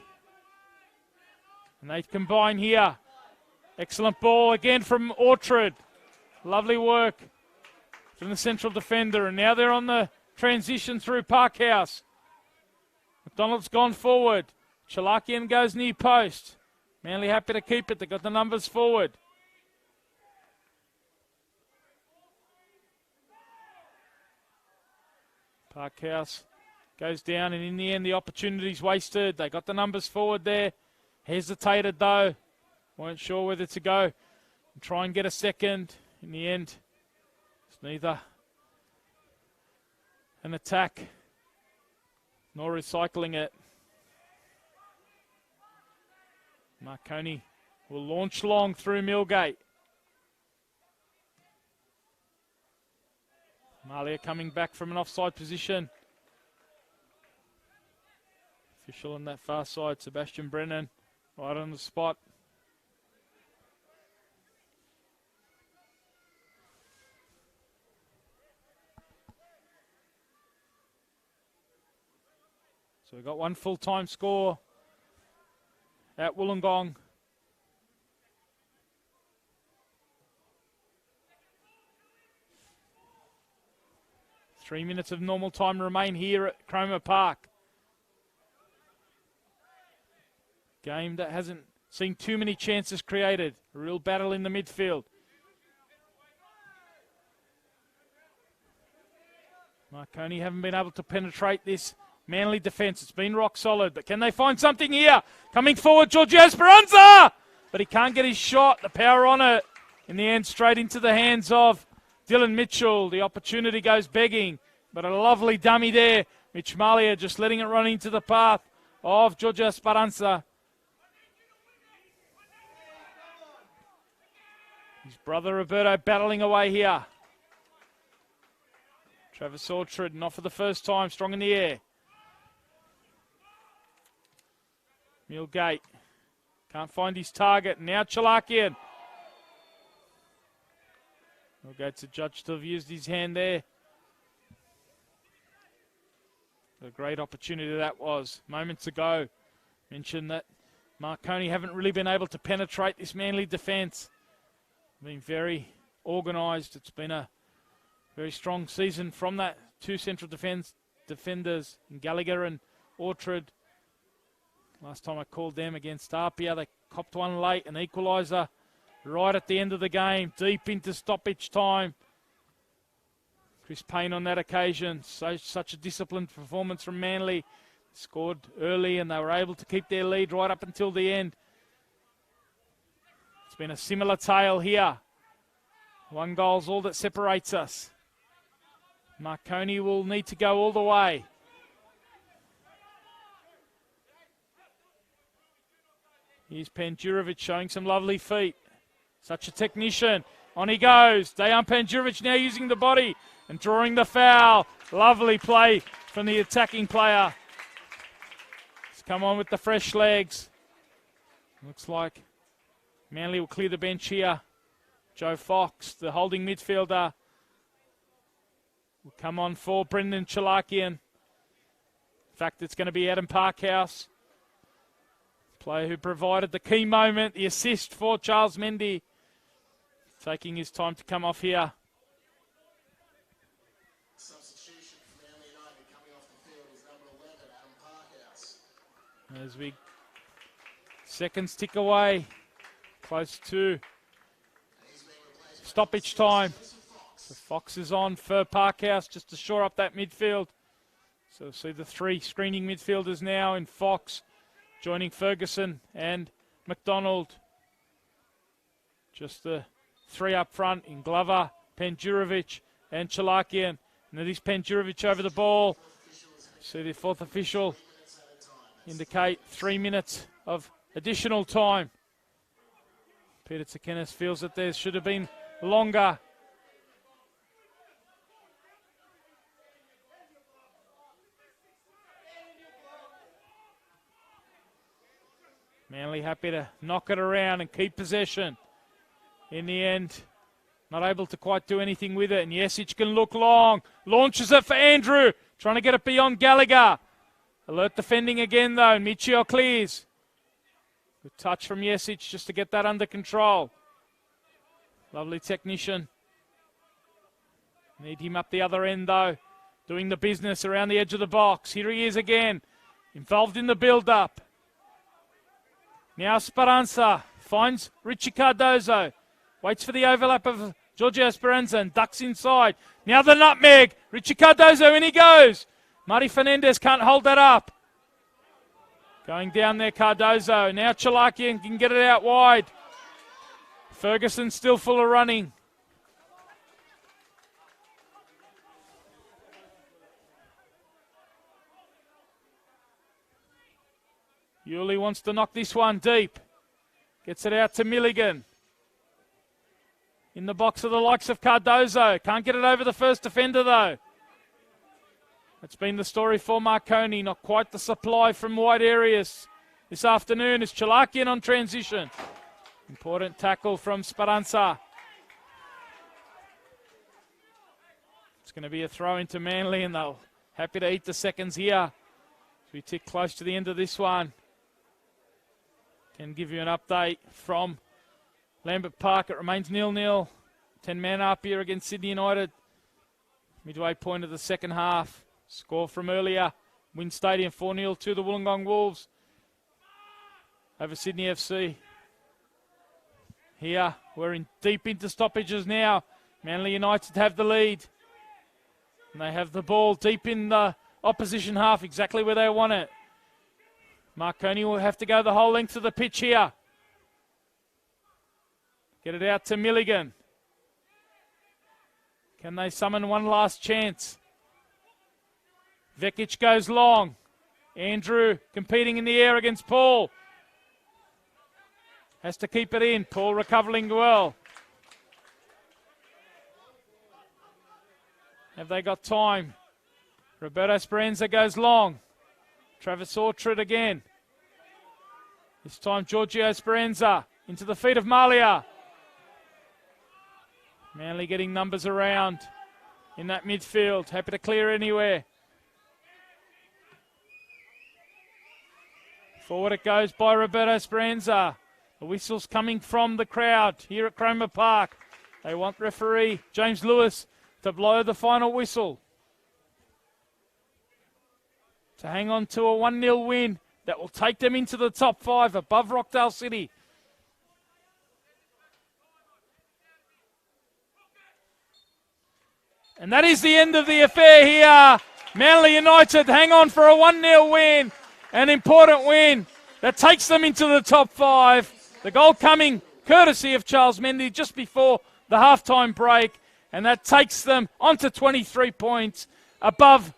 And they've combined here. Excellent ball again from Orchard. Lovely work from the central defender. And now they're on the transition through Parkhouse. Mcdonald's gone forward. Sherlockian goes near post. Manly happy to keep it. They got the numbers forward. Parkhouse goes down, and in the end the opportunity's wasted. They got the numbers forward there. Hesitated though. Weren't sure whether to go and try and get a second. In the end, it's neither an attack nor recycling it. Marconi will launch long through Millgate. Mallya coming back from an offside position. Official on that far side, Sebastian Brennan, right on the spot. So we've got one full-time score at Wollongong. Three minutes of normal time remain here at Cromer Park. Game that hasn't seen too many chances created. A real battle in the midfield. Marconi haven't been able to penetrate this Manly defence. It's been rock solid, but can they find something here? Coming forward, Giorgio Speranza! But he can't get his shot. The power on it. In the end, straight into the hands of Dylan Mitchell. The opportunity goes begging, but a lovely dummy there. Mitch Mallya just letting it run into the path of Giorgio Speranza. His brother Roberto battling away here. Travis Orchard, not for the first time, strong in the air. Millgate can't find his target. Now Sherlockian. Millgate's adjudged to have used his hand there. A great opportunity that was moments ago. Mentioned that Marconi haven't really been able to penetrate this Manly defence. Been very organised. It's been a very strong season from that two central defenders, Gallagher and Orchard. Last time I called them against Apia, they copped one late, an equaliser right at the end of the game, deep into stoppage time. Chris Payne on that occasion, such a disciplined performance from Manly. Scored early and they were able to keep their lead right up until the end. It's been a similar tale here. One goal's all that separates us. Marconi will need to go all the way. Here's Panjurovic showing some lovely feet. Such a technician. On he goes. Dejan Panjurovic now using the body and drawing the foul. Lovely play from the attacking player. He's come on with the fresh legs. Looks like Manly will clear the bench here. Joe Fox, the holding midfielder, will come on for Brendan Sherlockian. In fact, it's going to be Adam Parkhouse, player who provided the key moment, the assist for Charles Mende, taking his time to come off here. Substitution for Manly United coming off the field is number 11, Adam Parkhouse. As we seconds tick away, close to stoppage time. So Fox is on for Parkhouse just to shore up that midfield. So we'll see the three screening midfielders now in Fox, joining Ferguson and Mcdonald. Just the three up front in Glover, Pendurovic and Sherlockian. And it is Pendurovic over the ball. See the fourth official indicate 3 minutes of additional time. Peter Tsakenis feels that there should have been longer. Manly happy to knock it around and keep possession. In the end, not able to quite do anything with it. And Jesic can look long. Launches it for Andrew. Trying to get it beyond Gallagher. Alert defending again though. Miccio Cleese. Good touch from Jesic just to get that under control. Lovely technician. Need him up the other end though. Doing the business around the edge of the box. Here he is again. Involved in the build-up. Now Speranza finds Richie Cardozo. Waits for the overlap of Giorgio Speranza and ducks inside. Now the nutmeg. Richie Cardozo, in he goes. Marty Fernandez can't hold that up. Going down there, Cardozo. Now Sherlockian can get it out wide. Ferguson still full of running. Yuli wants to knock this one deep. Gets it out to Milligan. In the box of the likes of Cardozo. Can't get it over the first defender though. That's been the story for Marconi. Not quite the supply from wide areas this afternoon. Is Sherlockian on transition. Important tackle from Speranza. It's going to be a throw into Manly and they'll happy to eat the seconds here. As we tick close to the end of this one. Can give you an update from Lambert Park. It remains 0-0. 10-man up here against Sydney United. Midway point of the second half. Score from earlier. Win Stadium 4-0 to the Wollongong Wolves over Sydney FC. Here we're deep into stoppages now. Manly United have the lead. And they have the ball deep in the opposition half, exactly where they want it. Marconi will have to go the whole length of the pitch here. Get it out to Milligan. Can they summon one last chance? Vekic goes long. Andrew competing in the air against Paul. Has to keep it in. Paul recovering well. Have they got time? Roberto Speranza goes long. Travis Orchard again. This time Giorgio Speranza into the feet of Mallya. Manly getting numbers around in that midfield. Happy to clear anywhere. Forward it goes by Roberto Speranza. The whistle's coming from the crowd here at Cromer Park. They want referee James Lewis to blow the final whistle. To hang on to a 1-0 win that will take them into the top 5 above Rockdale City. And that is the end of the affair here. Manly United hang on for a 1-0 win. An important win that takes them into the top 5. The goal coming courtesy of Charles Mende just before the halftime break. And that takes them onto 23 points above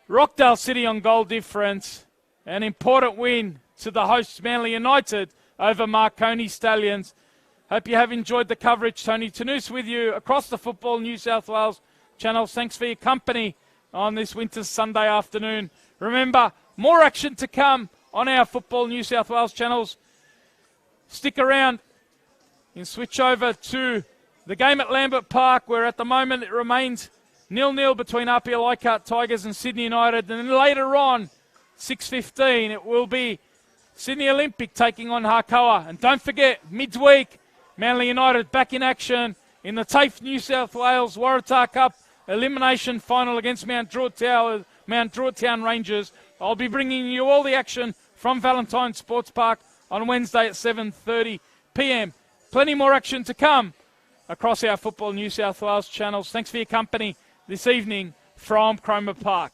Rockdale City on goal difference. An important win to the hosts Manly United over Marconi Stallions. Hope you have enjoyed the coverage. Tony Tanous with you across the Football New South Wales channels. Thanks for your company on this winter's Sunday afternoon. Remember, more action to come on our Football New South Wales channels. Stick around You can switch over to the game at Lambert Park, where at the moment it remains 0-0 between RPL Leichhardt Tigers and Sydney United. And then later on, 6:15, it will be Sydney Olympic taking on Harcoa. And don't forget, midweek, Manly United back in action in the TAFE New South Wales Waratah Cup elimination final against Mount Druitt Rangers. I'll be bringing you all the action from Valentine Sports Park on Wednesday at 7:30 p.m. Plenty more action to come across our Football New South Wales channels. Thanks for your company this evening from Cromer Park.